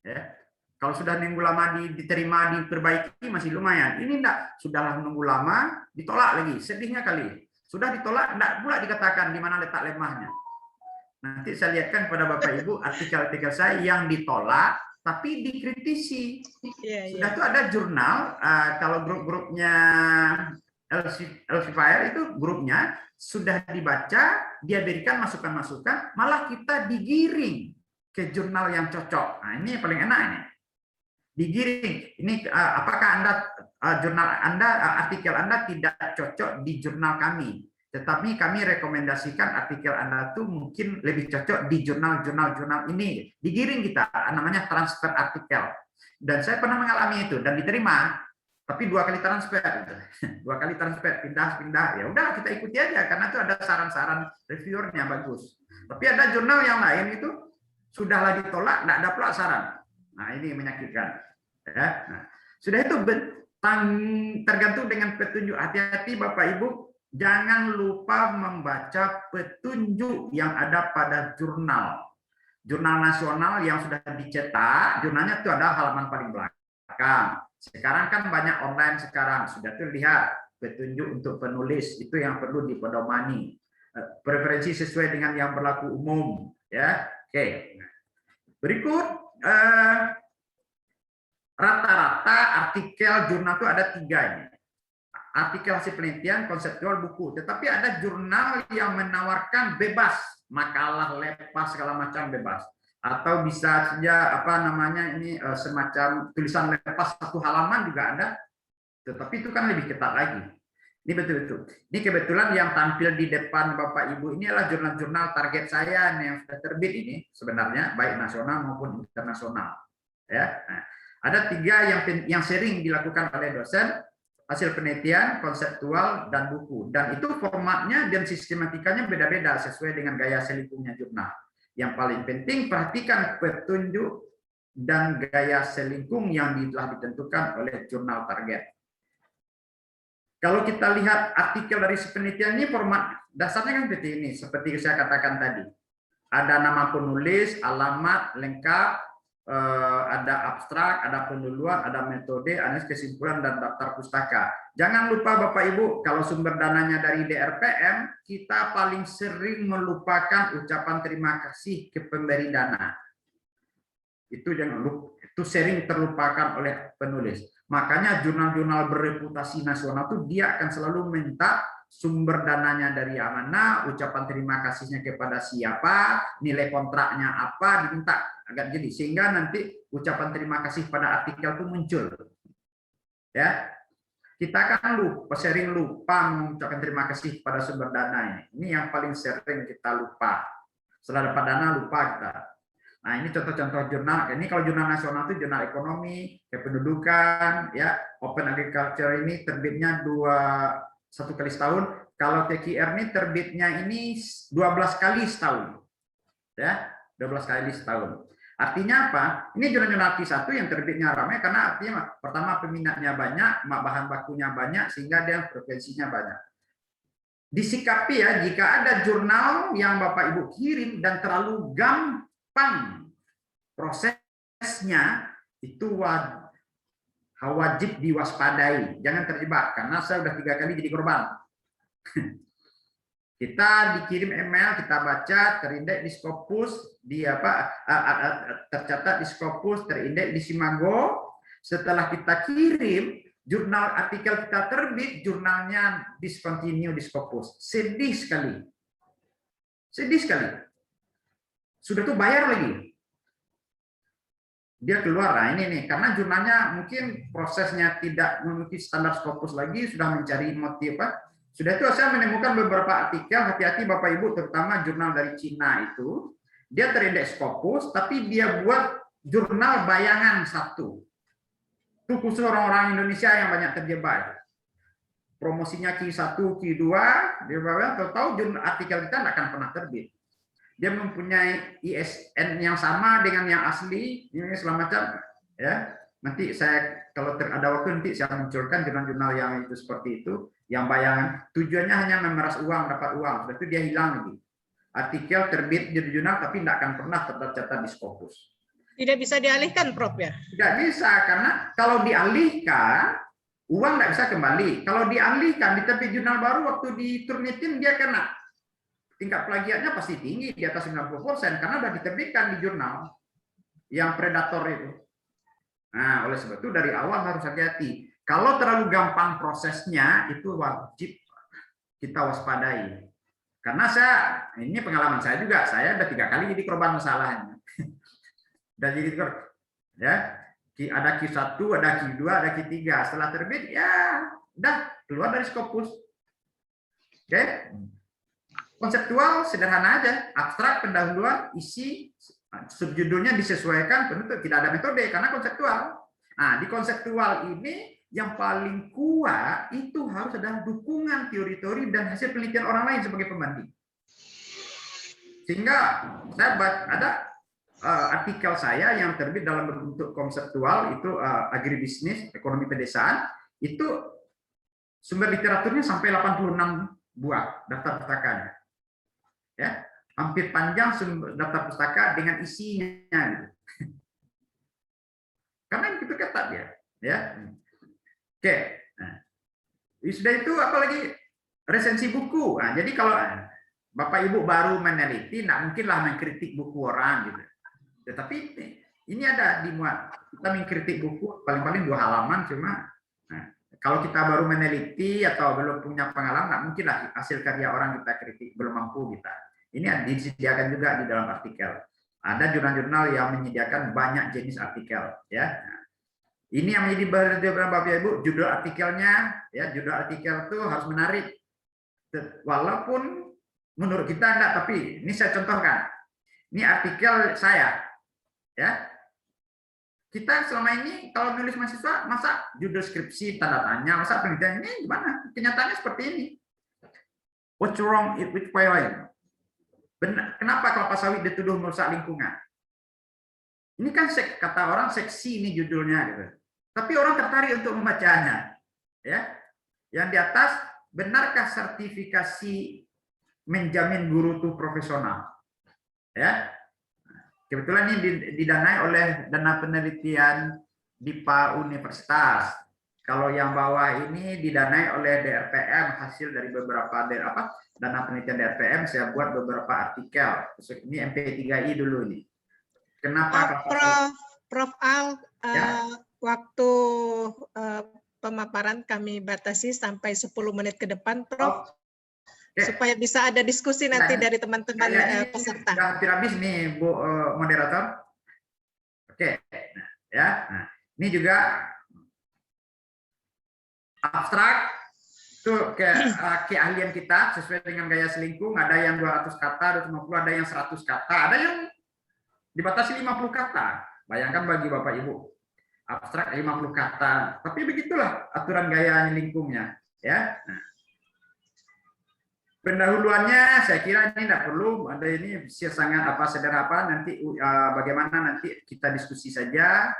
Ya. Kalau sudah nunggu lama diterima diperbaiki masih lumayan. Ini enggak, sudah nunggu lama ditolak lagi, sedihnya kali. Sudah ditolak enggak pula dikatakan di mana letak lemahnya. Nanti saya lihatkan kepada Bapak Ibu artikel-artikel saya yang ditolak tapi dikritisi. Sudah tuh ada jurnal, kalau grup-grupnya Elsevier itu grupnya sudah dibaca, dia berikan masukan-masukan, malah kita digiring ke jurnal yang cocok. Nah, ini yang paling enak ini. Digiring. Ini apakah Anda jurnal Anda, artikel Anda tidak cocok di jurnal kami, tetapi kami rekomendasikan artikel Anda tuh mungkin lebih cocok di jurnal-jurnal ini. Digiring kita, namanya transfer artikel. Dan saya pernah mengalami itu dan diterima. Tapi 2 kali transfer, 2 kali transfer, pindah, ya udah kita ikuti aja karena itu ada saran-saran reviewernya bagus. Tapi ada jurnal yang lain itu sudahlah ditolak, tidak ada pula saran. Nah ini menyakitkan. Ya. Nah, sudah itu tergantung dengan petunjuk. Hati-hati Bapak Ibu, jangan lupa membaca petunjuk yang ada pada jurnal. Jurnal nasional yang sudah dicetak, jurnalnya itu ada halaman paling belakang. Sekarang kan banyak online sekarang, sudah terlihat petunjuk untuk penulis, itu yang perlu dipedomani. Preferensi sesuai dengan yang berlaku umum. Ya, oke. Berikut, rata-rata artikel jurnal itu ada 3 ini. Artikel hasil penelitian, konseptual, buku. Tetapi ada jurnal yang menawarkan bebas, makalah, lepas, segala macam bebas. Atau bisa saja semacam tulisan lepas 1 halaman juga ada, tetapi itu kan lebih ketat lagi. Ini betul-betul. Ini kebetulan yang tampil di depan Bapak Ibu ini adalah jurnal-jurnal target saya yang sudah terbit ini sebenarnya baik nasional maupun internasional. Ya, nah, ada 3 yang sering dilakukan oleh dosen: hasil penelitian, konseptual, dan buku. Dan itu formatnya dan sistematikanya beda-beda sesuai dengan gaya selingkuhnya jurnal. Yang paling penting, perhatikan petunjuk dan gaya selingkuh yang telah ditentukan oleh jurnal target. Kalau kita lihat artikel dari penelitian ini, format dasarnya kan seperti ini, seperti saya katakan tadi. Ada nama penulis, alamat lengkap, ada abstrak, ada penduluan, ada metode, analisis kesimpulan, dan daftar pustaka. Jangan lupa Bapak Ibu, kalau sumber dananya dari DRPM, kita paling sering melupakan ucapan terima kasih ke pemberi dana. Itu jangan lupa, itu sering terlupakan oleh penulis. Makanya jurnal-jurnal bereputasi nasional itu dia akan selalu minta sumber dananya dari mana, ucapan terima kasihnya kepada siapa, nilai kontraknya apa, diminta agak jadi sehingga nanti ucapan terima kasih pada artikel itu muncul. Ya. Kita kan sering lupa mengucapkan terima kasih pada sumber dana ini. Ini yang paling sering kita lupa. Setelah dapat dana lupa kita. Nah, ini contoh-contoh jurnal. Ini kalau jurnal nasional itu jurnal ekonomi, kependudukan, ya, Open Agriculture ini terbitnya 1 kali setahun. Kalau TQR ini terbitnya ini 12 kali setahun. Ya, 12 kali setahun. Artinya apa? Ini jurnal-jurnal Q1 yang terbitnya ramai karena artinya pertama peminatnya banyak, bahan bakunya banyak sehingga dia frekuensinya banyak. Disikapi ya, jika ada jurnal yang Bapak Ibu kirim dan terlalu gampang prosesnya, itu wajib diwaspadai. Jangan terjebak karena saya sudah 3 kali jadi korban. Kita dikirim email, kita baca, terindeks di Scopus, tercatat di Scopus, terindeks di Simago. Setelah kita kirim, jurnal artikel kita terbit, jurnalnya discontinue di Scopus. Sedih sekali. Sedih sekali. Sudah tuh bayar lagi. Dia keluar, nah ini nih, karena jurnalnya mungkin prosesnya tidak mengikuti standar Scopus lagi, sudah mencari motif apa. Sudah itu saya menemukan beberapa artikel, hati-hati Bapak Ibu, terutama jurnal dari Cina itu, dia terindeks Scopus, tapi dia buat jurnal bayangan satu. Itu khusus orang-orang Indonesia yang banyak terjebak. Promosinya Q1, Q2, dia tahu jurnal artikel kita tidak akan pernah terbit. Dia mempunyai ISN yang sama dengan yang asli, ini segala macam, ya. Nanti saya kalau ada waktu nanti saya munculkan jurnal-jurnal yang itu seperti itu, yang bayangan tujuannya hanya memeras uang, dapat uang, sudah itu dia hilang lagi. Artikel terbit di jurnal tapi tidak akan pernah tercatat di Scopus. Tidak bisa dialihkan, Prof ya? Tidak bisa, karena kalau dialihkan uang tidak bisa kembali. Kalau dialihkan diterbit jurnal baru, waktu diturnitin dia kena. Tingkat plagiatnya pasti tinggi di atas 90% karena sudah diterbitkan di jurnal yang predator itu. Nah, oleh sebab itu dari awal harus hati-hati. Kalau terlalu gampang prosesnya itu wajib kita waspadai. Karena ini pengalaman saya juga, saya udah 3 kali jadi korban masalahnya. Dan jadi ya, ada Q1, ada Q2, ada Q3. Setelah terbit ya udah keluar dari Scopus. Oke. Konseptual sederhana aja, abstrak, pendahuluan, isi, subjudulnya disesuaikan, penutup, tidak ada metode karena konseptual. Nah, di konseptual ini yang paling kuat itu harus ada dukungan teori-teori dan hasil penelitian orang lain sebagai pembanding. Sehingga saya ada artikel saya yang terbit dalam bentuk konseptual itu agribisnis, ekonomi pedesaan, itu sumber literaturnya sampai 86 buah daftar pustakanya. Ya, hampir panjang sumber daftar pustaka dengan isinya gitu. Karena itu ketat ya. Oke. Nah, sudah itu apalagi resensi buku. Nah, jadi kalau Bapak Ibu baru meneliti, tidak mungkinlah mengkritik buku orang gitu. Tetapi ini ada dimuat. Kita mengkritik buku paling-paling 2 halaman cuma. Nah, kalau kita baru meneliti atau belum punya pengalaman, tidak mungkinlah hasil karya orang kita kritik, belum mampu kita. Ini disediakan juga di dalam artikel. Ada jurnal-jurnal yang menyediakan banyak jenis artikel, ya. Nah, ini yang menjadi perhatian Bapak Ibu, judul artikelnya, ya, judul artikel itu harus menarik. Walaupun menurut kita enggak, tapi ini saya contohkan. Ini artikel saya, ya. Kita selama ini kalau nulis mahasiswa, masa judul skripsi tanda tanya, masa penelitian ini gimana? Kenyataannya seperti ini. What's wrong with oil? Kenapa kelapa sawit dituduh merusak lingkungan? Ini kan kata orang seksi ini judulnya gitu. Tapi orang tertarik untuk membacanya. Ya. Yang di atas, benarkah sertifikasi menjamin guru itu profesional? Ya. Kebetulan ini didanai oleh dana penelitian DIPA Universitas. Kalau yang bawah ini didanai oleh DRPM, hasil dari beberapa dana penelitian DRPM, saya buat beberapa artikel. Ini MP3I dulu nih. Kenapa? Prof Al, ya? Waktu pemaparan kami batasi sampai 10 menit ke depan, Prof. Supaya bisa ada diskusi nanti dari teman-teman peserta. Sudah hampir habis nih, Bu moderator. Oke, ya. Nah, ini juga abstrak itu keahlian kita sesuai dengan gaya selingkung. Ada yang 200 kata, 250, ada yang 100 kata, ada yang dibatasi 50 kata. Bayangkan bagi Bapak Ibu, abstrak 50 kata. Tapi begitulah aturan gaya selingkungnya, ya. Nah, pendahuluannya saya kira ini tidak perlu, ada ini sangat sederhana, nanti bagaimana nanti kita diskusi saja.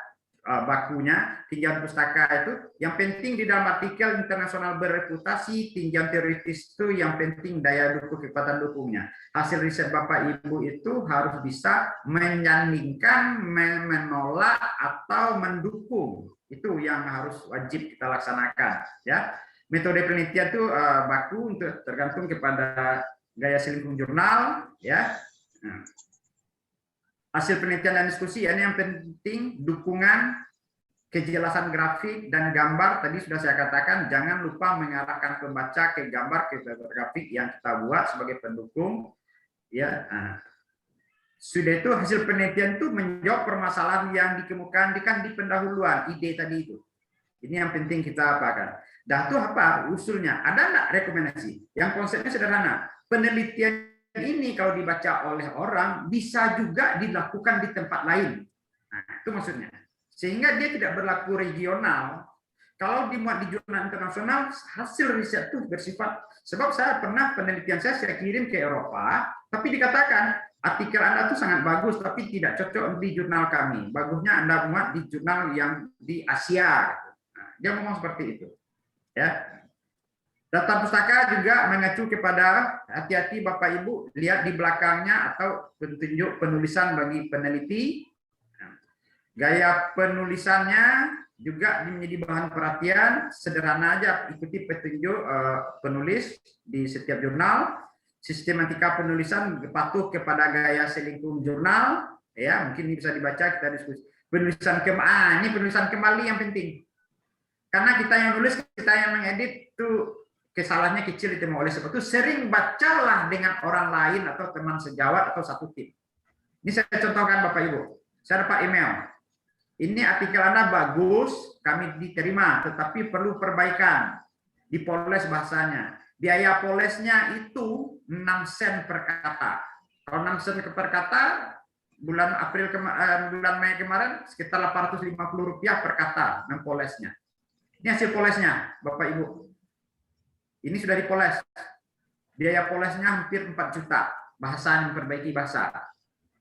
Bakunya, tinjauan pustaka itu yang penting di dalam artikel internasional berreputasi, tinjauan teoritis itu yang penting daya dukung, kekuatan dukungnya. Hasil riset Bapak Ibu itu harus bisa menyandingkan, menolak atau mendukung. Itu yang harus wajib kita laksanakan, ya. Metode penelitian itu baku untuk tergantung kepada gaya selingkuh jurnal, ya. Nah, hasil penelitian dan diskusi, ini yang penting dukungan, kejelasan grafik dan gambar. Tadi sudah saya katakan, jangan lupa mengarahkan pembaca ke gambar, ke grafik yang kita buat sebagai pendukung. Ya, sudah itu hasil penelitian itu menjawab permasalahan yang dikemukakan di pendahuluan ide tadi itu. Ini yang penting kita apakan. Dah itu apa usulnya? Ada enggak rekomendasi? Yang konsepnya sederhana. Penelitian ini kalau dibaca oleh orang bisa juga dilakukan di tempat lain. Nah, itu maksudnya. Sehingga dia tidak berlaku regional. Kalau dimuat di jurnal internasional, hasil riset itu bersifat, sebab saya pernah penelitian saya kirim ke Eropa, tapi dikatakan artikel Anda itu sangat bagus, tapi tidak cocok di jurnal kami. Bagusnya Anda muat di jurnal yang di Asia. Nah, dia ngomong seperti itu. Ya. Data pustaka juga mengacu kepada hati-hati Bapak Ibu, lihat di belakangnya atau petunjuk penulisan bagi peneliti. Gaya penulisannya juga menjadi bahan perhatian, sederhana aja, ikuti petunjuk penulis di setiap jurnal. Sistematika penulisan patuh kepada gaya selingkuh jurnal, ya mungkin ini bisa dibaca, kita diskusi. Penulisan ini penulisan kembali yang penting, karena kita yang nulis, kita yang mengedit itu kesalahannya kecil, itu oleh sebab itu sering bacalah dengan orang lain atau teman sejawat atau satu tim. Ini saya contohkan Bapak Ibu, saya dapat email. Ini artikel Anda bagus, kami diterima, tetapi perlu perbaikan, dipoles bahasanya. Biaya polesnya itu 6 sen per kata. Kalau 6 sen per kata, bulan Mei kemarin sekitar Rp850 per kata mempolesnya. Ini hasil polesnya, Bapak Ibu. Ini sudah dipoles. Biaya polesnya hampir 4 juta. Bahasa memperbaiki bahasa.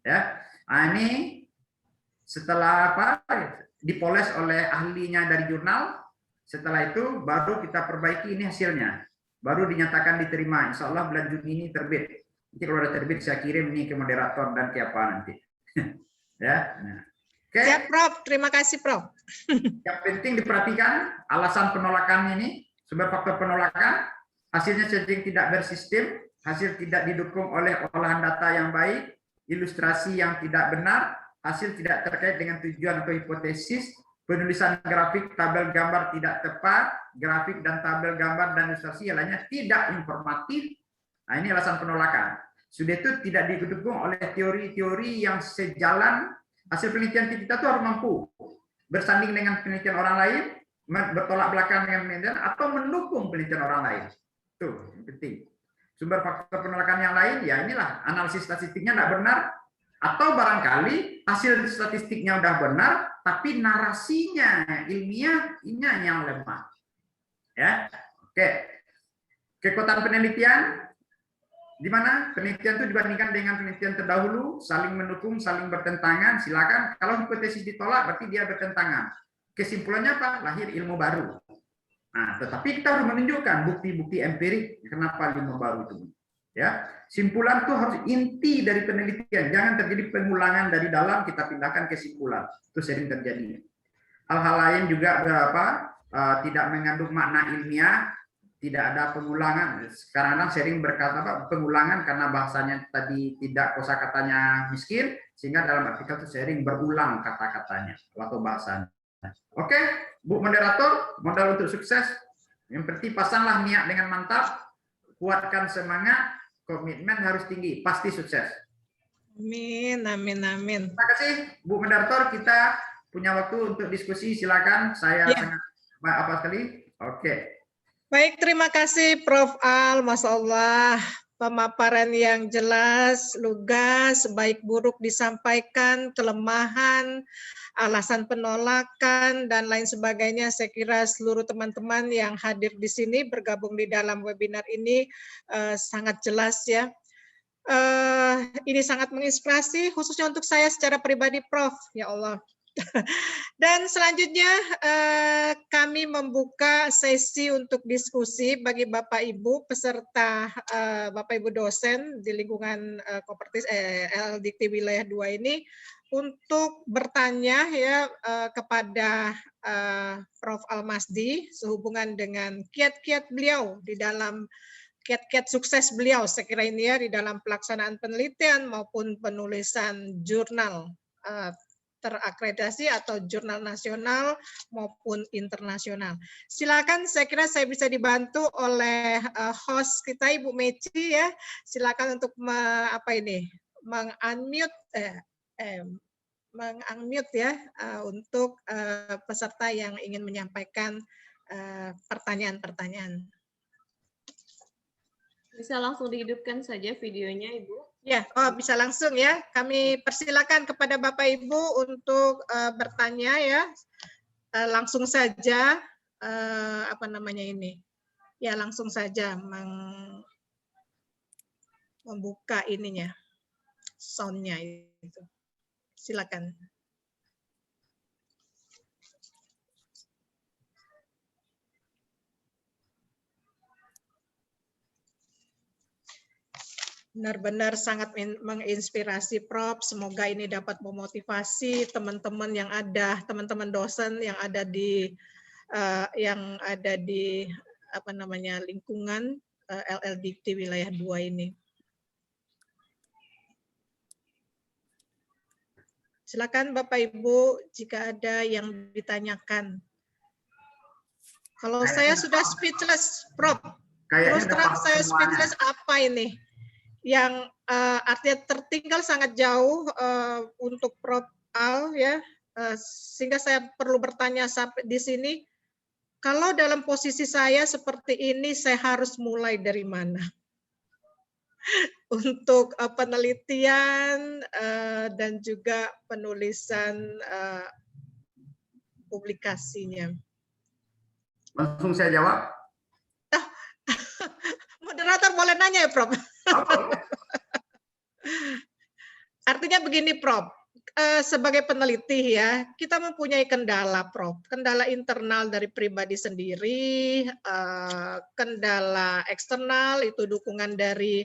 Ya, nah, ini setelah dipoles oleh ahlinya dari jurnal, setelah itu baru kita perbaiki, ini hasilnya. Baru dinyatakan diterima. Insya Allah bulan Juni ini terbit. Nanti kalau udah terbit saya kirim nih ke moderator dan ke apa nanti. Ya. Nah. Oke. Siap, Prof. Terima kasih, Prof. Yang penting diperhatikan alasan penolakan ini, sumber faktor penolakan, hasilnya sering tidak bersistem, hasil tidak didukung oleh olahan data yang baik, ilustrasi yang tidak benar, hasil tidak terkait dengan tujuan atau hipotesis, penulisan grafik, tabel gambar tidak tepat, grafik dan tabel gambar dan ilustrasi yang lainnya tidak informatif. Nah, ini alasan penolakan. Sudah itu tidak didukung oleh teori-teori yang sejalan. Hasil penelitian kita itu harus mampu bersanding dengan penelitian orang lain, bertolak belakang dengan penelitian, atau mendukung penelitian orang lain. Itu yang penting. Sumber faktor penolakan yang lain, ya inilah analisis statistiknya tidak benar, atau barangkali hasil statistiknya udah benar, tapi narasinya ilmiahnya yang lemah. Ya, oke. Kekuatan penelitian, di mana penelitian itu dibandingkan dengan penelitian terdahulu, saling mendukung, saling bertentangan, silakan. Kalau hipotesis ditolak, berarti dia bertentangan. Kesimpulannya apa? Lahir ilmu baru. Nah, tetapi kita harus menunjukkan bukti-bukti empirik kenapa ilmu baru itu. Ya, simpulan itu harus inti dari penelitian. Jangan terjadi pengulangan dari dalam, kita pindahkan kesimpulan. Itu sering terjadi. Hal-hal lain juga tidak mengandung makna ilmiah, tidak ada pengulangan. Sekarang sering berkata pengulangan karena bahasanya tadi tidak kosakatanya miskin, sehingga dalam artikel itu sering berulang kata-katanya atau bahasanya. Oke, Bu Moderator, modal untuk sukses. Yang penting pasanglah niat dengan mantap, kuatkan semangat, komitmen harus tinggi, pasti sukses. Amin, amin, amin. Terima kasih, Bu Moderator. Kita punya waktu untuk diskusi. Silakan. Saya sangat apa sekali. Oke. Baik, terima kasih Prof. Al. Masya Allah, pemaparan yang jelas, lugas, baik buruk disampaikan, kelemahan, alasan penolakan, dan lain sebagainya. Saya kira seluruh teman-teman yang hadir di sini bergabung di dalam webinar ini sangat jelas ya. Ini sangat menginspirasi, khususnya untuk saya secara pribadi, Prof. Ya Allah. Dan selanjutnya kami membuka sesi untuk diskusi bagi Bapak Ibu peserta Bapak Ibu dosen di lingkungan Kopertis LDikti Wilayah 2 ini untuk bertanya ya kepada Prof. Al-Masdi sehubungan dengan kiat-kiat beliau di dalam kiat-kiat sukses beliau saya kira ini ya di dalam pelaksanaan penelitian maupun penulisan jurnal terakreditasi atau jurnal nasional maupun internasional. Silakan, saya kira saya bisa dibantu oleh host kita Ibu Meci ya. Silakan untuk meng-unmute ya untuk peserta yang ingin menyampaikan pertanyaan-pertanyaan. Bisa langsung dihidupkan saja videonya, Ibu. Ya, bisa langsung ya. Kami persilakan kepada Bapak Ibu untuk bertanya ya. Langsung saja Ya, langsung saja membuka ininya, sound-nya itu. Silakan. Benar-benar sangat menginspirasi Prof. Semoga ini dapat memotivasi teman-teman yang ada, teman-teman dosen yang ada di lingkungan LLDT wilayah 2 ini. Silakan Bapak Ibu jika ada yang ditanyakan. Kalau saya sudah speechless, Prof. Terus terang saya speechless apa ini? Yang artinya tertinggal sangat jauh untuk Prof. Al ya, sehingga saya perlu bertanya sampai di sini. Kalau dalam posisi saya seperti ini, saya harus mulai dari mana? Untuk penelitian dan juga penulisan publikasinya. Langsung saya jawab. Moderator boleh nanya ya, Prof? Artinya begini, Prof. Sebagai peneliti ya, kita mempunyai kendala, Prof. Kendala internal dari pribadi sendiri, kendala eksternal itu dukungan dari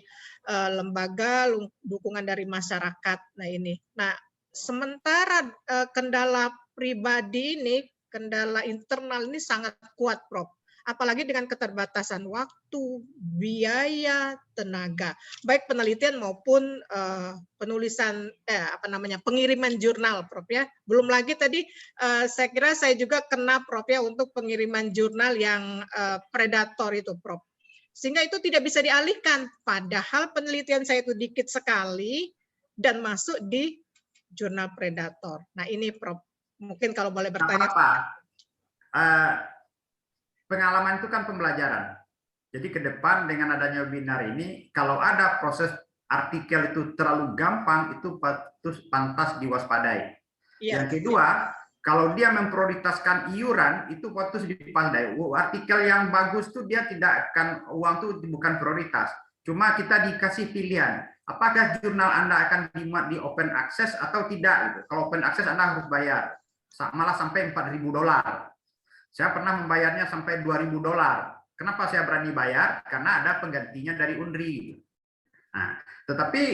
lembaga, dukungan dari masyarakat. Nah ini. Nah, sementara kendala pribadi ini, kendala internal ini sangat kuat, Prof. Apalagi dengan keterbatasan waktu, biaya, tenaga, baik penelitian maupun penulisan pengiriman jurnal, Prof ya. Belum lagi tadi saya kira saya juga kena, Prof ya, untuk pengiriman jurnal yang predator itu, Prof. Sehingga itu tidak bisa dialihkan, padahal penelitian saya itu dikit sekali dan masuk di jurnal predator. Nah ini, Prof, mungkin kalau boleh bertanya. Pengalaman itu kan pembelajaran. Jadi ke depan dengan adanya webinar ini, kalau ada proses artikel itu terlalu gampang, itu pantas diwaspadai. Ya. Yang kedua, kalau dia memprioritaskan iuran, itu patut diwaspadai. Artikel yang bagus itu dia tidak akan, uang itu bukan prioritas. Cuma kita dikasih pilihan, apakah jurnal Anda akan dimuat di open access atau tidak. Kalau open access Anda harus bayar, malah sampai $4.000. Saya pernah membayarnya sampai $2.000. Kenapa saya berani bayar? Karena ada penggantinya dari UNRI. Nah, tetapi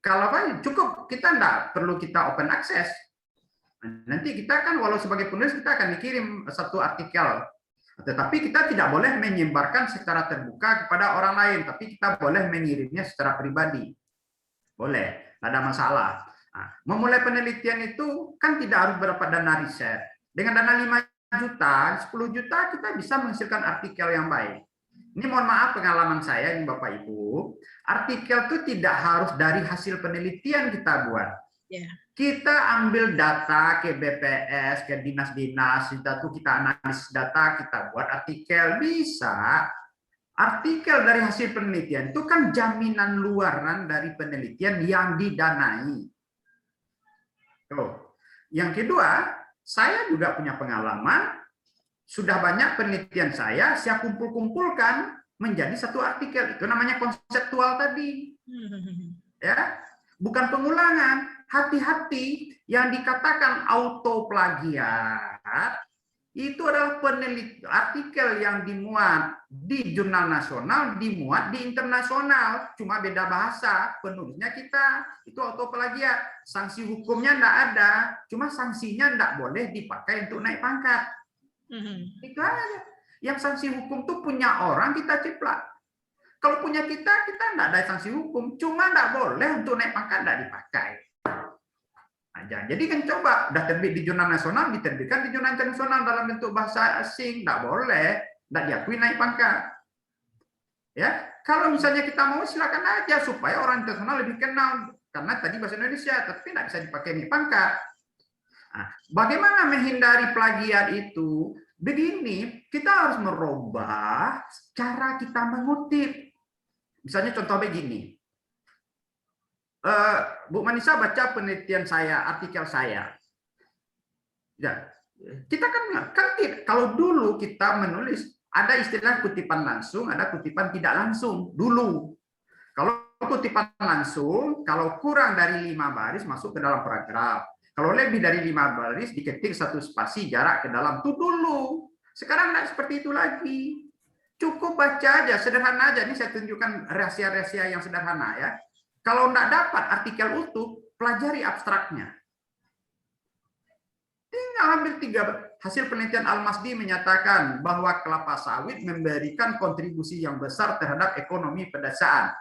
kalau cukup, kita enggak perlu kita open access. Nanti kita kan walau sebagai penulis kita akan dikirim satu artikel. Tetapi kita tidak boleh menyebarkan secara terbuka kepada orang lain, tapi kita boleh mengirimnya secara pribadi. Boleh, tidak ada masalah. Nah, memulai penelitian itu kan tidak harus berapa dana riset. Dengan dana 5 juta, 10 juta kita bisa menghasilkan artikel yang baik. Ini mohon maaf pengalaman saya ini Bapak Ibu, artikel itu tidak harus dari hasil penelitian kita buat. Kita ambil data ke BPS, ke dinas-dinas, kita analisis data, kita buat artikel, bisa. Artikel dari hasil penelitian itu kan jaminan luaran dari penelitian yang didanai. Yang kedua, saya juga punya pengalaman, sudah banyak penelitian saya kumpul-kumpulkan menjadi satu artikel. Itu namanya konseptual tadi. Ya, bukan pengulangan. Hati-hati yang dikatakan autoplagiat itu adalah artikel yang dimuat di jurnal nasional, dimuat di internasional, cuma beda bahasa, penulisnya kita, itu autoplagiat. Sanksi hukumnya enggak ada, cuma sanksinya enggak boleh dipakai untuk naik pangkat. Itu aja. Yang sanksi hukum tuh punya orang kita ciplak. Kalau punya kita tidak ada sanksi hukum. Cuma tidak boleh untuk naik pangkat tidak dipakai. Aja. Jadi kan coba, udah terbit di jurnal nasional, diterbitkan di jurnal internasional dalam bentuk bahasa asing. Tidak boleh, tidak diakui naik pangkat. Ya, kalau misalnya kita mau silakan aja supaya orang internasional lebih kenal. Karena tadi bahasa Indonesia, tapi tidak bisa dipakai naik pangkat. Nah, bagaimana menghindari plagiat itu? Begini, kita harus merubah cara kita mengutip. Misalnya contoh begini. Bu Manisa baca penelitian saya, artikel saya. Ya, kita kan kalau dulu kita menulis ada istilah kutipan langsung, ada kutipan tidak langsung dulu. Kalau kutipan langsung, kalau kurang dari 5 baris masuk ke dalam paragraf. Kalau lebih dari 5 baris diketik 1 spasi jarak ke dalam itu dulu. Sekarang tidak seperti itu lagi. Cukup baca aja, sederhana aja. Ini saya tunjukkan rahasia-rahasia yang sederhana ya. Kalau tidak dapat artikel utuh, pelajari abstraknya. Tinggal ambil 3. Hasil penelitian Al-Masdi menyatakan bahwa kelapa sawit memberikan kontribusi yang besar terhadap ekonomi pedesaan.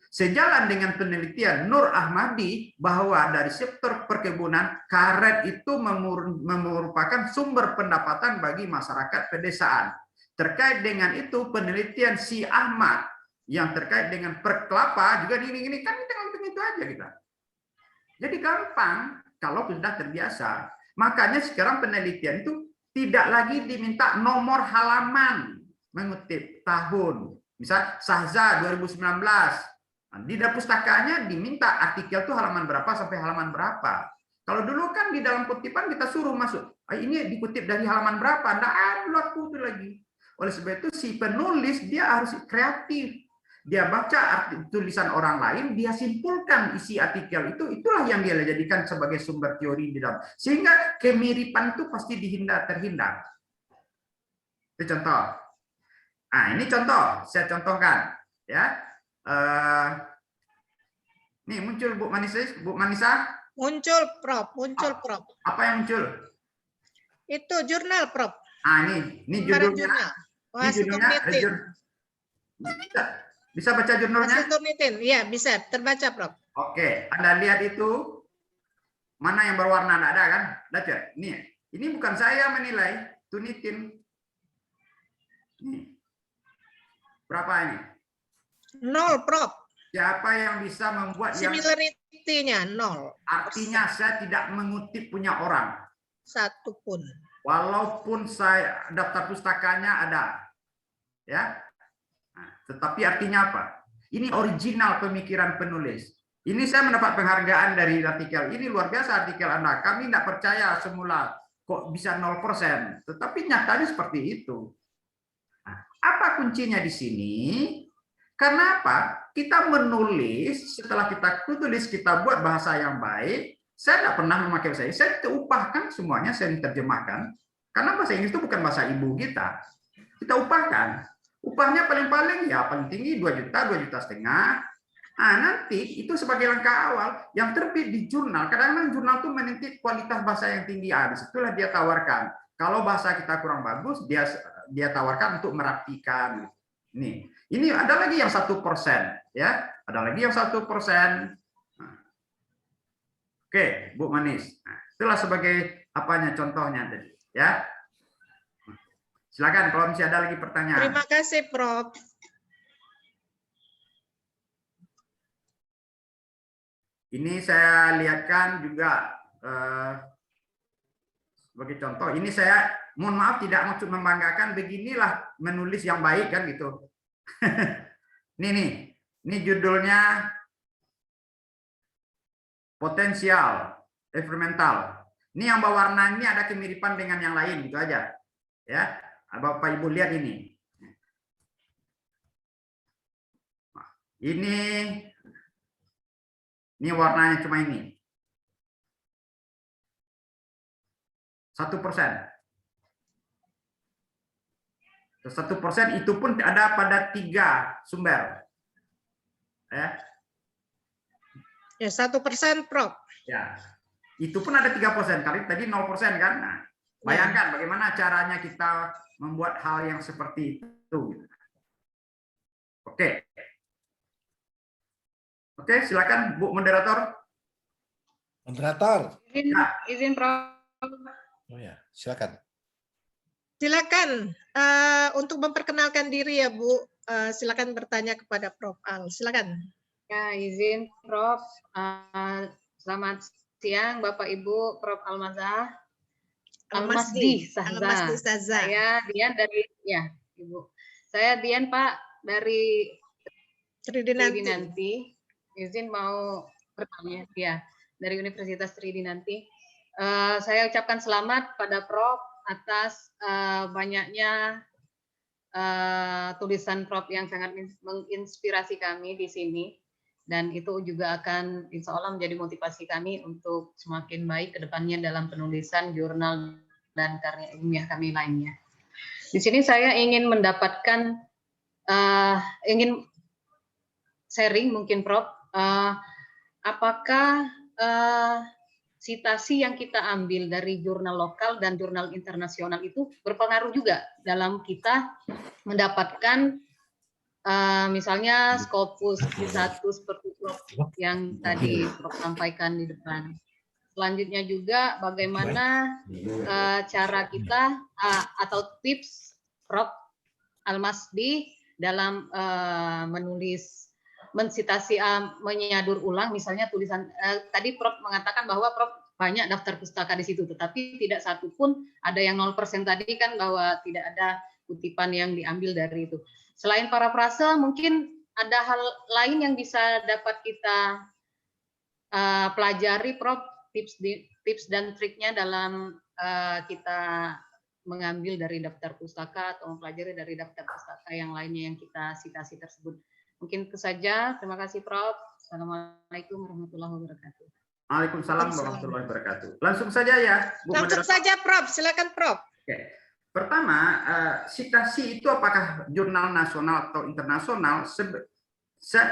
Sejalan dengan penelitian Nur Ahmadi bahwa dari sektor perkebunan, karet itu merupakan sumber pendapatan bagi masyarakat pedesaan. Terkait dengan itu, penelitian Si Ahmad yang terkait dengan perkelapa juga ini kan kita ngomong itu aja kita. Jadi gampang kalau sudah terbiasa. Makanya sekarang penelitian itu tidak lagi diminta nomor halaman mengutip tahun. Misal Sahza 2019. Di dalam pustakanya diminta artikel itu halaman berapa sampai halaman berapa. Kalau dulu kan di dalam kutipan kita suruh masuk. Ini dikutip dari halaman berapa? Tidak ada waktu itu lagi. Oleh sebab itu si penulis dia harus kreatif. Dia baca tulisan orang lain, dia simpulkan isi artikel itu. Itulah yang dia jadikan sebagai sumber teori di dalam. Sehingga kemiripan itu pasti terhindar. Itu contoh. Nah, ini contoh. Saya contohkan. Ya. Nih muncul Bu Manisa. Muncul, Prof. Apa yang muncul? Itu jurnal, Prof. Ini judulnya. Ini judulnya. Bisa baca jurnalnya? Iya, bisa terbaca, Prof. Oke, Anda lihat itu mana yang berwarna, tidak ada kan? Baca. Ini bukan saya menilai, Tunitin. Nih. Berapa ini? 0, Prof. Siapa yang bisa membuat yang Similarity-nya 0. artinya saya tidak mengutip punya orang. Satu pun. Walaupun saya daftar pustakanya ada. Ya. Nah, tetapi artinya apa? Ini original pemikiran penulis. Ini saya mendapat penghargaan dari artikel. Ini luar biasa artikel Anda. Kami tidak percaya semula kok bisa 0%. Tetapi nyatanya seperti itu. Nah, apa kuncinya di sini? Karena apa? Kita menulis, setelah kita tulis, kita buat bahasa yang baik. Saya tidak pernah memakai bahasa Inggris. Saya upahkan semuanya, saya terjemahkan. Karena bahasa Inggris itu bukan bahasa ibu kita. Kita upahkan. Upahnya paling-paling ya paling tinggi 2 juta, 2,5 juta. Nah, nanti itu sebagai langkah awal yang terbit di jurnal. Kadang-kadang jurnal itu meniti kualitas bahasa yang tinggi. Disitulah dia tawarkan. Kalau bahasa kita kurang bagus, dia tawarkan untuk merapikan. Ini ada lagi yang 1%, ya. Ada lagi yang 1%. Oke, Bu Manis. Nah, itulah sebagai apanya contohnya tadi, ya. Silakan kalau masih ada lagi pertanyaan. Terima kasih, Prof. Ini saya lihatkan juga sebagai contoh. Ini saya mohon maaf tidak maksud membanggakan, beginilah menulis yang baik kan gitu. Ini judulnya potensial eksperimental. Ini yang berwarna ini ada kemiripan dengan yang lain gitu aja. Ya. Bapak Ibu lihat ini. Ini warnanya cuma ini. 1%. 1% itu pun ada pada 3 sumber. Ya. 1%, Prof. Ya. Itu pun ada 3%. Kali tadi 0% kan. Nah, bayangkan bagaimana caranya kita membuat hal yang seperti itu. Oke. Oke, silakan Bu Moderator. Moderator. Izin Prof. Oh ya, silakan. Silakan untuk memperkenalkan diri ya Bu. Silakan bertanya kepada Prof. Al. Silakan. Ya, izin Prof. Selamat siang Bapak Ibu, Prof. Almazah. Almasdi Almasdi Sahza. Ustazah. Saya Dian dari Ibu. Saya Dian Pak dari Tridinanti. Tridinanti. Izin mau bertanya ya dari Universitas Tridinanti. Saya ucapkan selamat pada Prof atas banyaknya tulisan Prof yang sangat menginspirasi kami di sini, dan itu juga akan insya Allah menjadi motivasi kami untuk semakin baik ke depannya dalam penulisan jurnal dan karya ilmiah kami lainnya. Di sini saya ingin mendapatkan ingin sharing mungkin Prof, apakah citasi yang kita ambil dari jurnal lokal dan jurnal internasional itu berpengaruh juga dalam kita mendapatkan misalnya Scopus Q1 seperti Prof yang tadi Prof sampaikan di depan. Selanjutnya juga bagaimana cara kita atau tips Prof Almasdi dalam menulis, mensitasi, menyadur ulang misalnya tulisan tadi Prof mengatakan bahwa Prof banyak daftar pustaka di situ, tetapi tidak satu pun ada yang 0% tadi kan, bahwa tidak ada kutipan yang diambil dari itu. Selain parafrase, mungkin ada hal lain yang bisa dapat kita pelajari Prof, tips dan triknya dalam kita mengambil dari daftar pustaka atau mempelajari dari daftar pustaka yang lainnya yang kita citasi tersebut. Mungkin itu saja. Terima kasih Prof. Assalamualaikum warahmatullahi wabarakatuh. Waalaikumsalam warahmatullahi wabarakatuh. Langsung saja ya, Bu Langsung Moderator. saja Prof. Silakan Prof. Oke. Pertama, citasi itu apakah jurnal nasional atau internasional?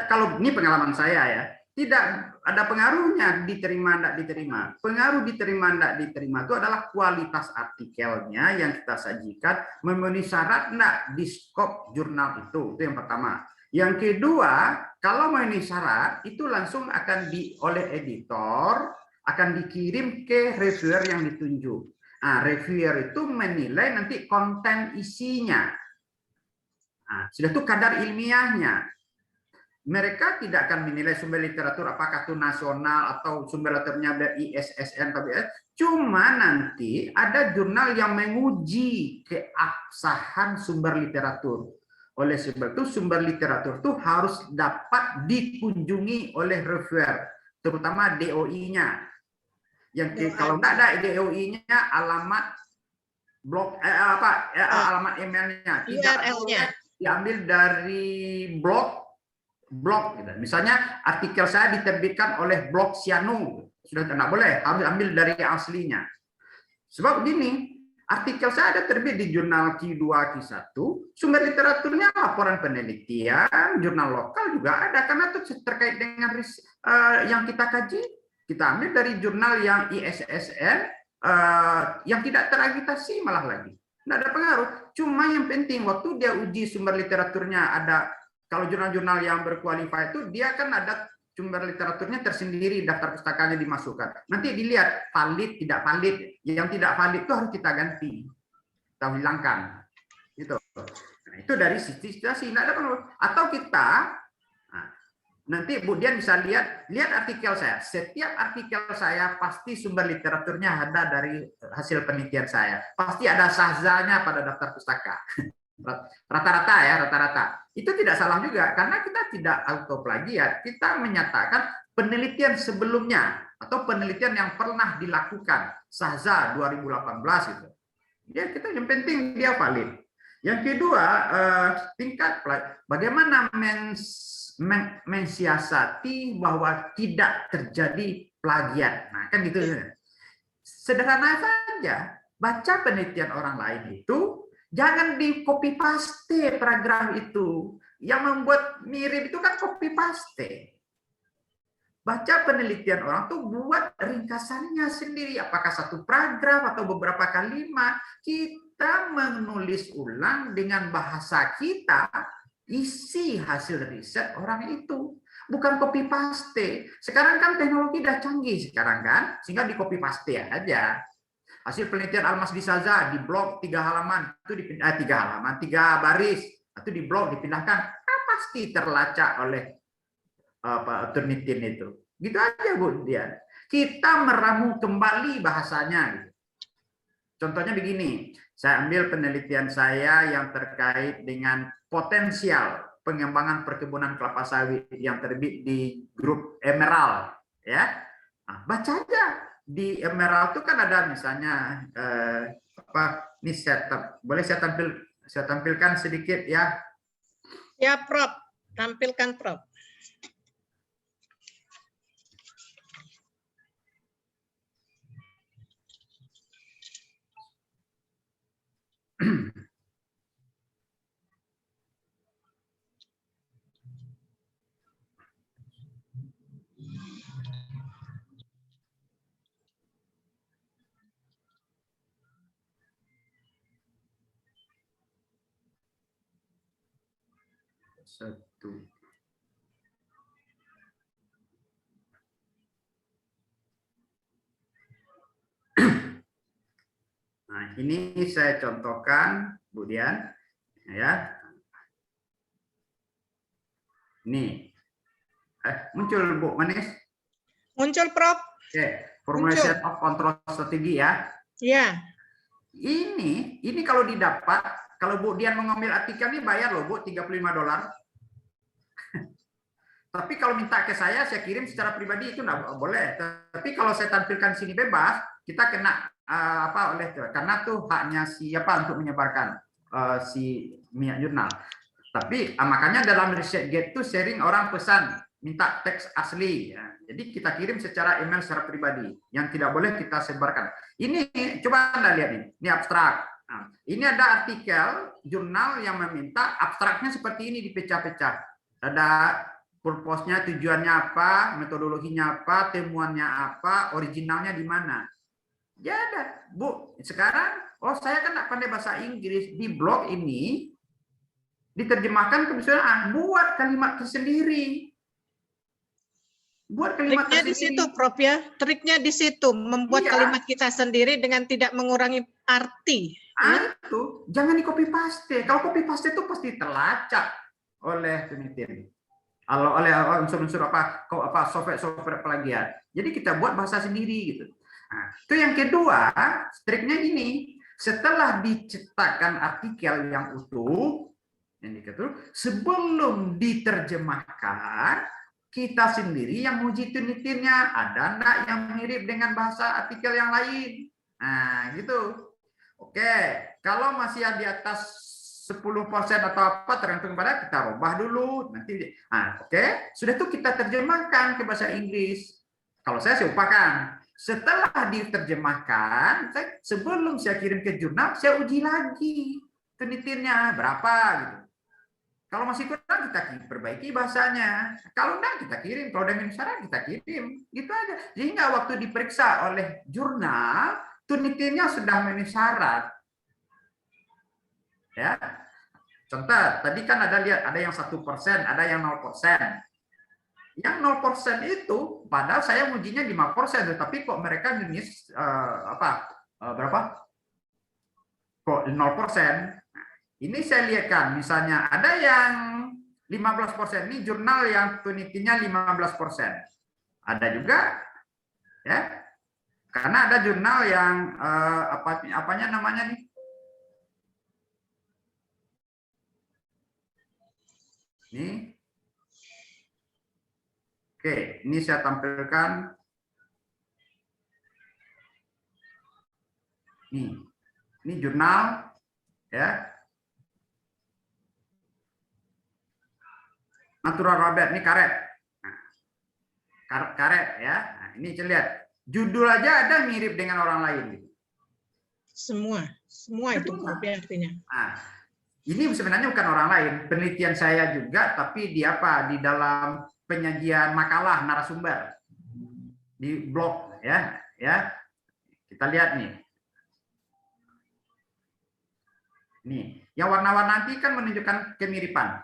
Kalau ini pengalaman saya ya, tidak ada pengaruhnya diterima tidak diterima. Pengaruh diterima tidak diterima itu adalah kualitas artikelnya yang kita sajikan memenuhi syarat tidak di skop jurnal itu. Itu yang pertama. Yang kedua, kalau memenuhi syarat itu langsung akan oleh editor akan dikirim ke reviewer yang ditunjuk. Nah, reviewer itu menilai nanti konten isinya. Nah, sudah itu kadar ilmiahnya. Mereka tidak akan menilai sumber literatur apakah itu nasional atau sumber literaturnya dari ISSN, KBS. Cuma nanti ada jurnal yang menguji keabsahan sumber literatur. Oleh sebab itu sumber literatur itu harus dapat dikunjungi oleh reviewer, terutama DOI-nya. Yang kalau tidak ada DOI-nya, alamat blog alamat emailnya tidak boleh diambil dari blog gitu. Misalnya artikel saya diterbitkan oleh blog Sianu, sudah tidak boleh, harus ambil dari aslinya. Sebab gini, artikel saya ada terbit di jurnal Q2, Q1, sumber literaturnya laporan penelitian, jurnal lokal juga ada, karena itu terkait dengan yang kita kaji, kita ambil dari jurnal yang ISSN, yang tidak teragitasi malah lagi. Tidak ada pengaruh, cuma yang penting waktu dia uji sumber literaturnya ada. Kalau jurnal-jurnal yang berkualifikasi itu dia kan ada sumber literaturnya tersendiri, daftar pustakanya dimasukkan. Nanti dilihat valid, tidak valid. Yang tidak valid itu harus kita ganti, kita hilangkan. Gitu. Nah, itu dari sisi situasi. Tidak ada pengaruh. Atau kita, nanti Bu Dian bisa lihat artikel saya. Setiap artikel saya pasti sumber literaturnya ada dari hasil penelitian saya. Pasti ada sahzanya pada daftar pustaka. Rata-rata ya, rata-rata. Itu tidak salah juga, karena kita tidak auto plagiat. Kita menyatakan penelitian sebelumnya atau penelitian yang pernah dilakukan, Sahza 2018 itu. Ya, kita yang penting dia valid. Yang kedua, tingkat bagaimana mensiasati bahwa tidak terjadi plagiat. Nah, kan gitu. Sederhana saja, baca penelitian orang lain itu jangan di copy paste paragraf itu. Yang membuat mirip itu kan copy paste. Baca penelitian orang tuh buat ringkasannya sendiri. Apakah satu paragraf atau beberapa kalimat. Kita menulis ulang dengan bahasa kita isi hasil riset orang itu. bukan copy paste. Sekarang kan teknologi udah canggih sekarang kan, sehingga di copy paste aja. Hasil penelitian Almas di Saza di blog 3 halaman itu dipindah 3 halaman, 3 baris itu di blog dipindahkan, pasti terlacak oleh Turnitin itu. Gitu aja Bu dia. Kita meramu kembali bahasanya. Gitu. Contohnya begini, saya ambil penelitian saya yang terkait dengan potensial pengembangan perkebunan kelapa sawit yang terbit di grup Emerald, ya. Nah, baca aja di Emerald itu kan ada misalnya ini boleh saya tampilkan sedikit ya. Ya, Prof. Tampilkan, Prof. Satu. Nah, ini saya contohkan, Bu Dian, ya. Ini muncul Bu Manis. Muncul, Prof. Oke, formulation of control strategi ya. Ya. Ini kalau didapat, kalau Bu Dian mengambil artikel ini bayar loh Bu, $35. Tapi kalau minta ke saya kirim secara pribadi itu nggak boleh. Tapi kalau saya tampilkan sini bebas, kita kena karena tuh haknya siapa untuk menyebarkan si Minyak Jurnal. Tapi makanya dalam Research Gate itu sharing orang pesan minta teks asli. Ya. Jadi kita kirim secara email secara pribadi yang tidak boleh kita sebarkan. Ini coba Anda lihat ini abstrak. Nah, ini ada artikel jurnal yang meminta abstraknya seperti ini dipecah-pecah. Ada purpose-nya, tujuannya apa, metodologinya apa, temuannya apa, originalnya di mana. Ya ada, Bu. Sekarang, saya kan nggak pandai bahasa Inggris. Di blog ini diterjemahkan ke misalnya buat kalimat tersendiri. Buat kalimat Triknya di situ, Prof ya. Triknya di situ, membuat kalimat kita sendiri dengan tidak mengurangi arti. Itu jangan di copy paste. Kalau copy paste itu pasti terlacak oleh penelitian. Kalau oleh unsur-unsur software plagiat. Jadi kita buat bahasa sendiri gitu. Nah, itu yang kedua, triknya ini. Setelah dicetakkan artikel yang utuh, sebelum diterjemahkan, kita sendiri yang uji penelitiannya. Ada enggak yang mirip dengan bahasa artikel yang lain? Nah, gitu. Oke, kalau masih di atas 10% atau apa tergantung pada kita rubah dulu nanti. Nah, oke, sudah itu kita terjemahkan ke bahasa Inggris. Kalau saya upakan. Setelah diterjemahkan, sebelum saya kirim ke jurnal, saya uji lagi penelitiannya berapa gitu. Kalau masih kurang kita perbaiki bahasanya. Kalau enggak kita kirim. Kalau ada syarat kita kirim. Gitu aja. Sehingga waktu diperiksa oleh jurnal, penelitiannya sudah memenuhi syarat. Ya, contoh tadi kan ada yang 1%, ada yang 0%. Yang 0% itu, padahal saya ujinya 5%, tetapi kok mereka jenis berapa? Kok 0%? Ini saya lihat kan, misalnya ada yang 15%, ini jurnal yang penelitiannya 15%. Ada juga, ya, karena ada jurnal yang apanya namanya nih? Ini. Oke, ini saya tampilkan. Ini jurnal, ya. Natural rabbit, ini karet. Nah, karet, ya. Nah, ini lihat. Judul aja ada mirip dengan orang lain. Semua itu artinya. Nah, ini sebenarnya bukan orang lain, penelitian saya juga, tapi di dalam penyajian makalah narasumber di blog, ya. Kita lihat nih. Nih, yang warna-warna nanti kan menunjukkan kemiripan,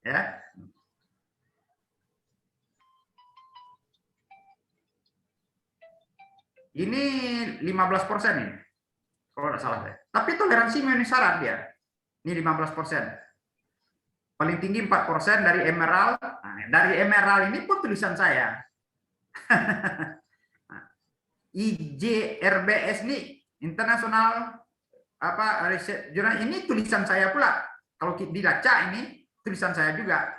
ya. Ini 15% ini, kalau tidak salah saya. Tapi toleransi memenuhi syarat dia. Ini 15%. Paling tinggi 4% dari emerald. Nah, dari emerald ini pun tulisan saya. IJRBS ini internasional apa riset jurnal ini tulisan saya pula. Kalau dilacak ini tulisan saya juga.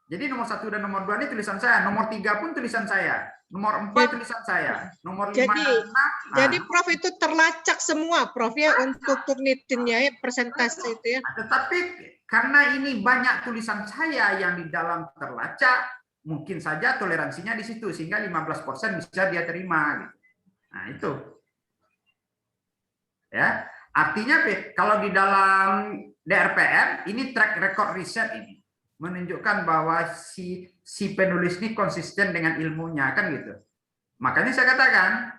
Jadi nomor 1 dan nomor 2 ini tulisan saya, nomor 3 pun tulisan saya, nomor 4 tulisan saya, nomor 5 dan 6. Jadi Prof itu terlacak semua Prof ya untuk Turnitinnya ya persentase itu ya. Tetapi karena ini banyak tulisan saya yang di dalam terlacak, mungkin saja toleransinya di situ sehingga 15% bisa dia terima gitu. Nah, itu. Ya. Artinya kalau di dalam DRPM ini track record riset ini menunjukkan bahwa si penulis ini konsisten dengan ilmunya kan gitu. Makanya saya katakan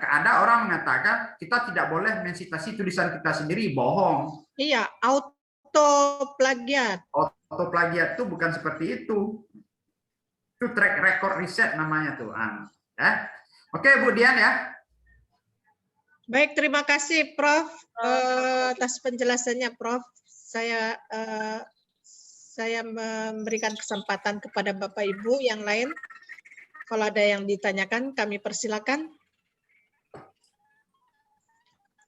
ada orang mengatakan kita tidak boleh mensitasi tulisan kita sendiri, bohong. Iya, auto plagiat. Auto plagiat itu bukan seperti itu. Itu track record riset namanya tuh. Ya. Oke, Bu Dian ya. Baik, terima kasih Prof atas penjelasannya Prof. Saya memberikan kesempatan kepada Bapak Ibu yang lain. Kalau ada yang ditanyakan, kami persilakan.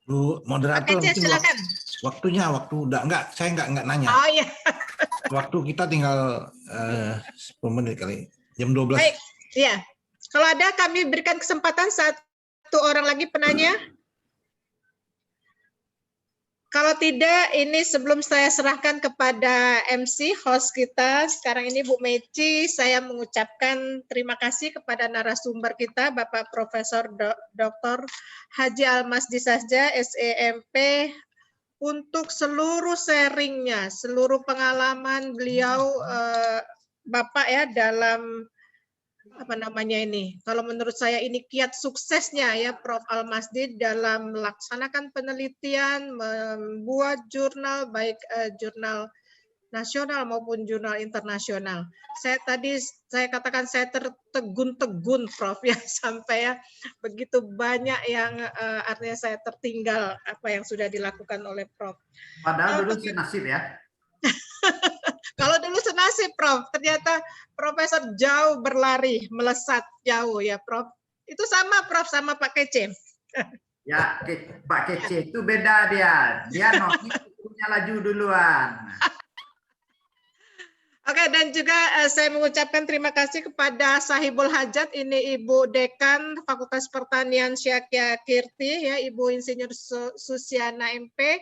Bu moderator, Pak Kece, silakan. waktu udah saya enggak nanya. Oh iya. Waktu kita tinggal 10 menit kali. Jam 12. Baik, iya. Kalau ada kami berikan kesempatan satu orang lagi penanya. Kalau tidak, ini sebelum saya serahkan kepada MC, host kita, sekarang ini Bu Meci, saya mengucapkan terima kasih kepada narasumber kita, Bapak Profesor Dr. Haji Almasdi Sasja, SEMP, untuk seluruh sharingnya, seluruh pengalaman beliau, Bapak ya, dalam apa namanya ini, kalau menurut saya ini kiat suksesnya ya Prof. Almasdi dalam melaksanakan penelitian, membuat jurnal, baik jurnal nasional maupun jurnal internasional. Saya katakan saya tertegun-tegun Prof ya, sampai ya begitu banyak yang artinya saya tertinggal apa yang sudah dilakukan oleh Prof. Padahal dulu senasib ya. Kalau dulu senasib Prof, ternyata Profesor jauh berlari, melesat jauh ya Prof. Itu sama Prof, sama Pak Kece. Ya, Pak Kece itu beda dia. Dia punya laju duluan. Oke, dan juga saya mengucapkan terima kasih kepada Sahibul Hajat, ini Ibu Dekan Fakultas Pertanian Syakya Kirti, ya Ibu Insinyur Susiana MP.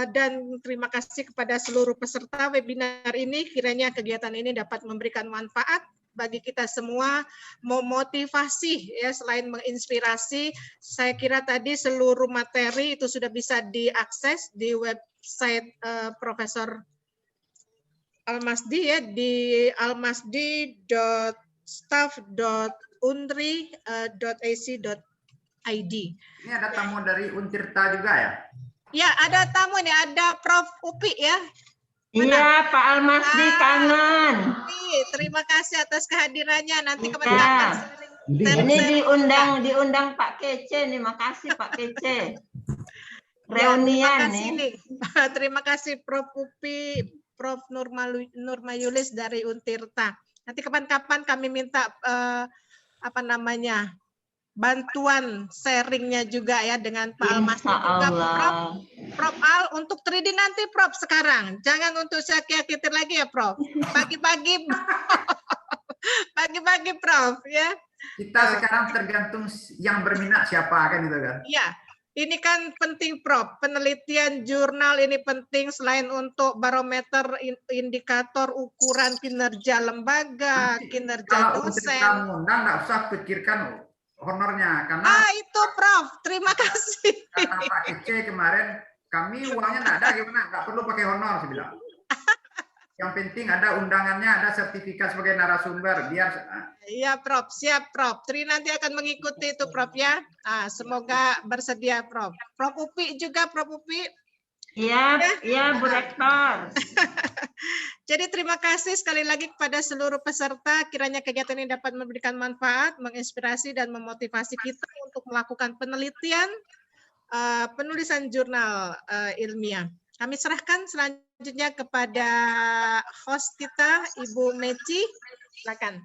Dan terima kasih kepada seluruh peserta webinar ini. Kiranya kegiatan ini dapat memberikan manfaat bagi kita semua, memotivasi ya, selain menginspirasi. Saya kira tadi seluruh materi itu sudah bisa diakses di website Profesor Almasdi ya, di almasdi.staff.unri.ac.id. Ini ada tamu dari Untirta juga ya? Ya, ada tamu nih, ada Prof. Upi ya. Iya, Pak Almasdi kangen. Terima kasih atas kehadirannya. Nanti Iya. kapan-kapan Ini diundang Pak Kece nih, makasih Pak Kece. Reunian nih. Terima kasih Prof. Upi, Prof. Nurmayulis dari Untirta. Nanti kapan-kapan kami minta apa namanya, bantuan sharingnya juga ya dengan Pak Almasdi juga Prof. Al untuk 3D nanti Prof sekarang, jangan untuk Syakya Kirti lagi ya Prof. Pagi-pagi pagi-pagi Prof ya. Kita sekarang tergantung yang berminat siapa kan gitu kan. Iya, ini kan penting Prof. Penelitian jurnal ini penting selain untuk barometer indikator ukuran kinerja lembaga, kinerja dosen. Kalau undang nggak usah pikirkan honornya karena itu Prof, terima kasih. Kata Pak Kece kemarin kami uangnya nggak ada gimana, nggak perlu pakai honor saya bilang. Yang penting ada undangannya, ada sertifikat sebagai narasumber biar. Iya Prof, siap Prof. Tri nanti akan mengikuti itu Prof ya. Semoga bersedia Prof. Prof Upi juga Prof Upi. Iya Bu Rektor. Jadi terima kasih sekali lagi kepada seluruh peserta. Kiranya kegiatan ini dapat memberikan manfaat, menginspirasi, dan memotivasi kita untuk melakukan penelitian, penulisan jurnal ilmiah. Kami serahkan selanjutnya kepada host kita, Ibu Meci. Silakan.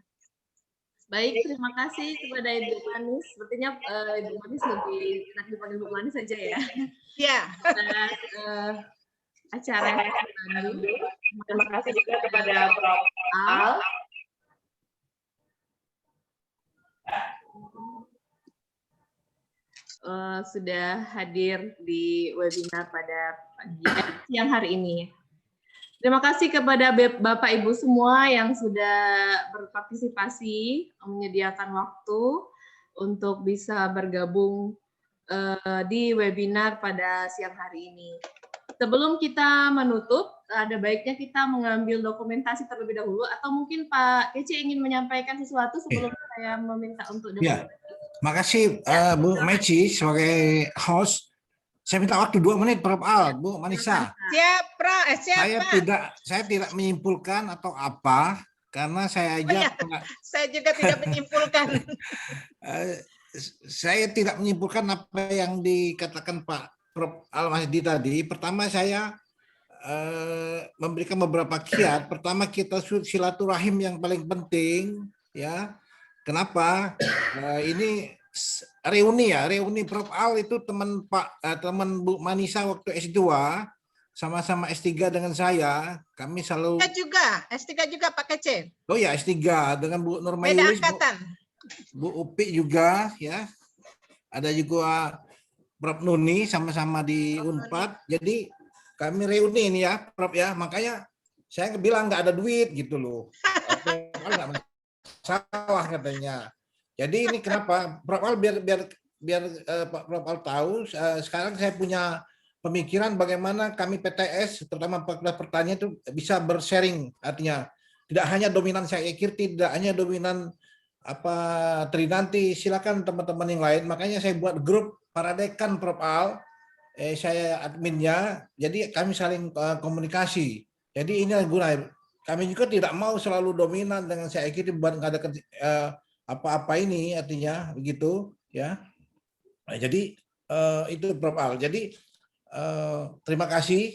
Baik, terima kasih kepada Ibu Manis. Sepertinya Ibu Manis lebih enak dipanggil Ibu Manis saja ya. Ya. Acara yang tadi. Terima kasih juga kepada Prof. Al. Sudah hadir di webinar pada siang hari ini. Terima kasih kepada Bapak Ibu semua yang sudah berpartisipasi, menyediakan waktu untuk bisa bergabung di webinar pada siang hari ini. Sebelum kita menutup, ada baiknya kita mengambil dokumentasi terlebih dahulu, atau mungkin Pak Kece ingin menyampaikan sesuatu sebelum saya meminta untuk dokumentasi. Ya, makasih Bu Meci sebagai host. Saya minta waktu 2 menit, Prof. Al, Bu Manisa. Siap, Saya tidak menyimpulkan atau apa, karena saya aja saya juga tidak menyimpulkan. Saya tidak menyimpulkan apa yang dikatakan Pak Prof. Al-Masdi tadi. Pertama saya memberikan beberapa kiat. Pertama kita silaturahim yang paling penting, ya. Kenapa? Ini reuni Prof. Al itu teman Bu Manisa waktu S2, sama-sama S3 dengan saya. Kami selalu S3 juga Pak Kece. Oh ya, S3 dengan Bu Nurmayulis. Beda angkatan. Bu Upi juga, ya. Ada juga Prof. Nuni sama-sama di Unpad. Jadi kami reuni ini ya, Prof ya. Makanya saya bilang nggak ada duit gitu loh. Nggak masalah katanya. Jadi ini kenapa Prof. Al biar Pak Prof. Al tahu, sekarang saya punya pemikiran bagaimana kami PTS, terutama Fakultas Pertanian itu bisa bersharing. Artinya tidak hanya dominan saya Kirti, tidak hanya dominan Trinanti, silakan teman-teman yang lain. Makanya saya buat grup para dekan Prof. Al, saya adminnya, jadi kami saling komunikasi. Jadi ini guna. Kami juga tidak mau selalu dominan dengan saya Kirti buat nggak ada apa-apa ini, artinya begitu ya. Nah, jadi itu Prof. Al. Jadi terima kasih.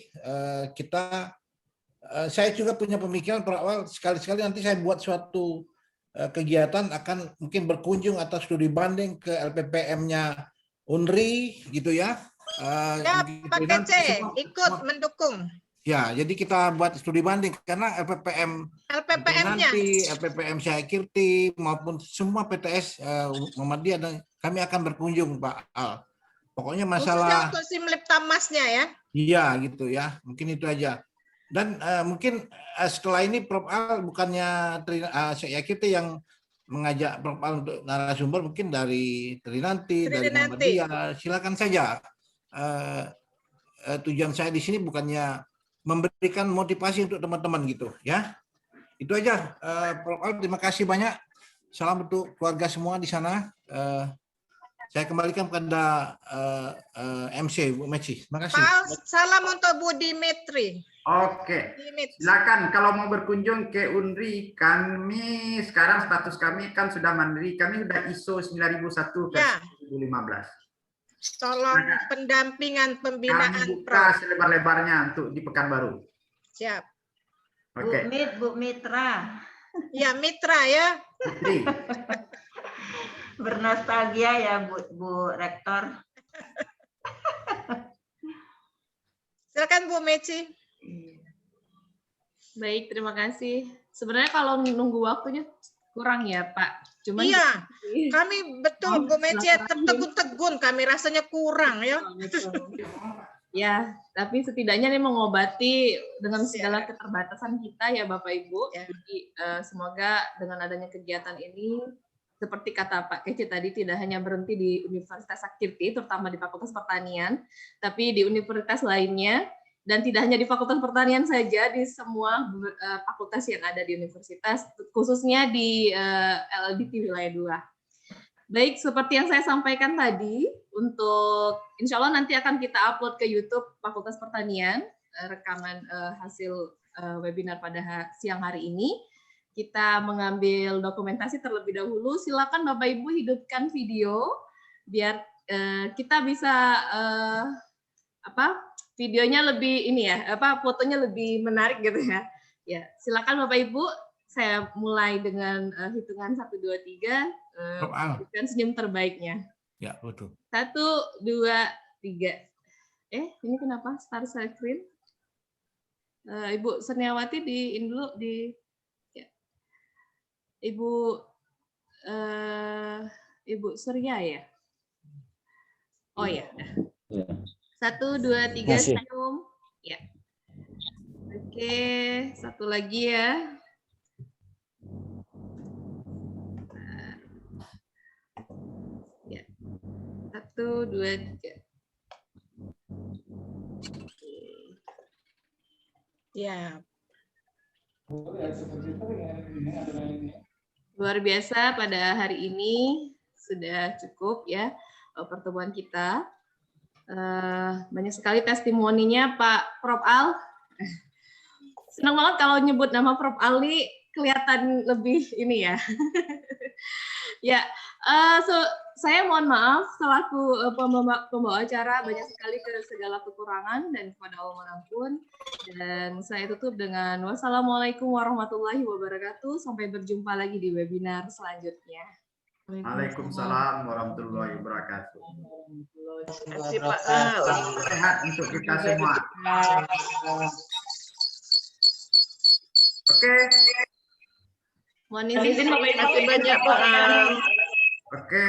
Saya juga punya pemikiran Prof. Al, sekali-sekali nanti saya buat suatu kegiatan akan mungkin berkunjung atau studi banding ke LPPM-nya UNRI gitu ya. Ya, Pak Kece ikut mendukung. Ya, jadi kita buat studi banding karena LPPM-nya, LPPM Syekh Kirti maupun semua PTS Muhammadiyah dan kami akan berkunjung Pak Al. Pokoknya masalah untuk Simlip Tamasnya ya. Iya gitu ya, mungkin itu aja. Dan mungkin setelah ini Prof. Al bukannya Syekh Kirti yang mengajak Prof. Al untuk narasumber, mungkin dari Trinanti, dari Muhammadiyah, silakan saja. Tujuan saya di sini bukannya memberikan motivasi untuk teman-teman gitu ya. Itu aja Prof. Al, terima kasih banyak. Salam untuk keluarga semua di sana. Saya kembalikan kepada MC Bu Meci. Terima kasih. Salam untuk Bu Dimitri. Oke, silakan kalau mau berkunjung ke UNRI, kami sekarang status kami kan sudah mandiri, kami sudah ISO 9001 versi 2015. Tolong pendampingan pembinaan kami buka selebar-lebarnya untuk di Pekanbaru. Siap. Oke. Bu Mitra. Ya, Mitra ya. Bernostalgia ya Bu Rektor. Silakan Bu Meci. Baik, terima kasih. Sebenarnya kalau nunggu waktunya kurang ya Pak. Cuman iya, kami betul Bu Meci tertegun-tegun, kami rasanya kurang ya. Ya, tapi setidaknya ini mengobati dengan segala keterbatasan kita ya Bapak Ibu. Ya. Jadi semoga dengan adanya kegiatan ini, seperti kata Pak Kece tadi, tidak hanya berhenti di Universitas Sakirti, terutama di Fakultas Pertanian, tapi di universitas lainnya. Dan tidak hanya di Fakultas Pertanian saja, di semua fakultas yang ada di universitas, khususnya di LLDP Wilayah 2. Baik, seperti yang saya sampaikan tadi, untuk insya Allah nanti akan kita upload ke YouTube Fakultas Pertanian, rekaman hasil webinar pada siang hari ini. Kita mengambil dokumentasi terlebih dahulu. Silakan Bapak Ibu hidupkan video biar kita bisa videonya lebih ini ya, fotonya lebih menarik gitu ya. Ya, silakan Bapak Ibu. Saya mulai dengan hitungan 1 2 3 berikan senyum terbaiknya. Ya, betul. 1 2 3. Ini kenapa start screen? Ibu Serniawati di dulu di ya. Ibu Surya ya. Oh ya. 1 2 3 senyum. Ya. Oke, satu lagi ya. Ya. 1 2 3. Ya. Luar biasa pada hari ini sudah cukup ya pertemuan kita. Banyak sekali testimoninya Pak Prof Al. Senang banget kalau nyebut nama Prof Al nih kelihatan lebih ini ya. Ya, saya mohon maaf selaku pembawa acara banyak sekali segala kekurangan dan kepada Allah mengampun. Dan saya tutup dengan wassalamualaikum warahmatullahi wabarakatuh. Sampai berjumpa lagi di webinar selanjutnya. Waalaikumsalam warahmatullahi wabarakatuh. Terima kasih Pak Al. Sehat untuk kita semua. Oke. Mohon izin Bapak Ibu. Terima kasih banyak Pak Al. Oke.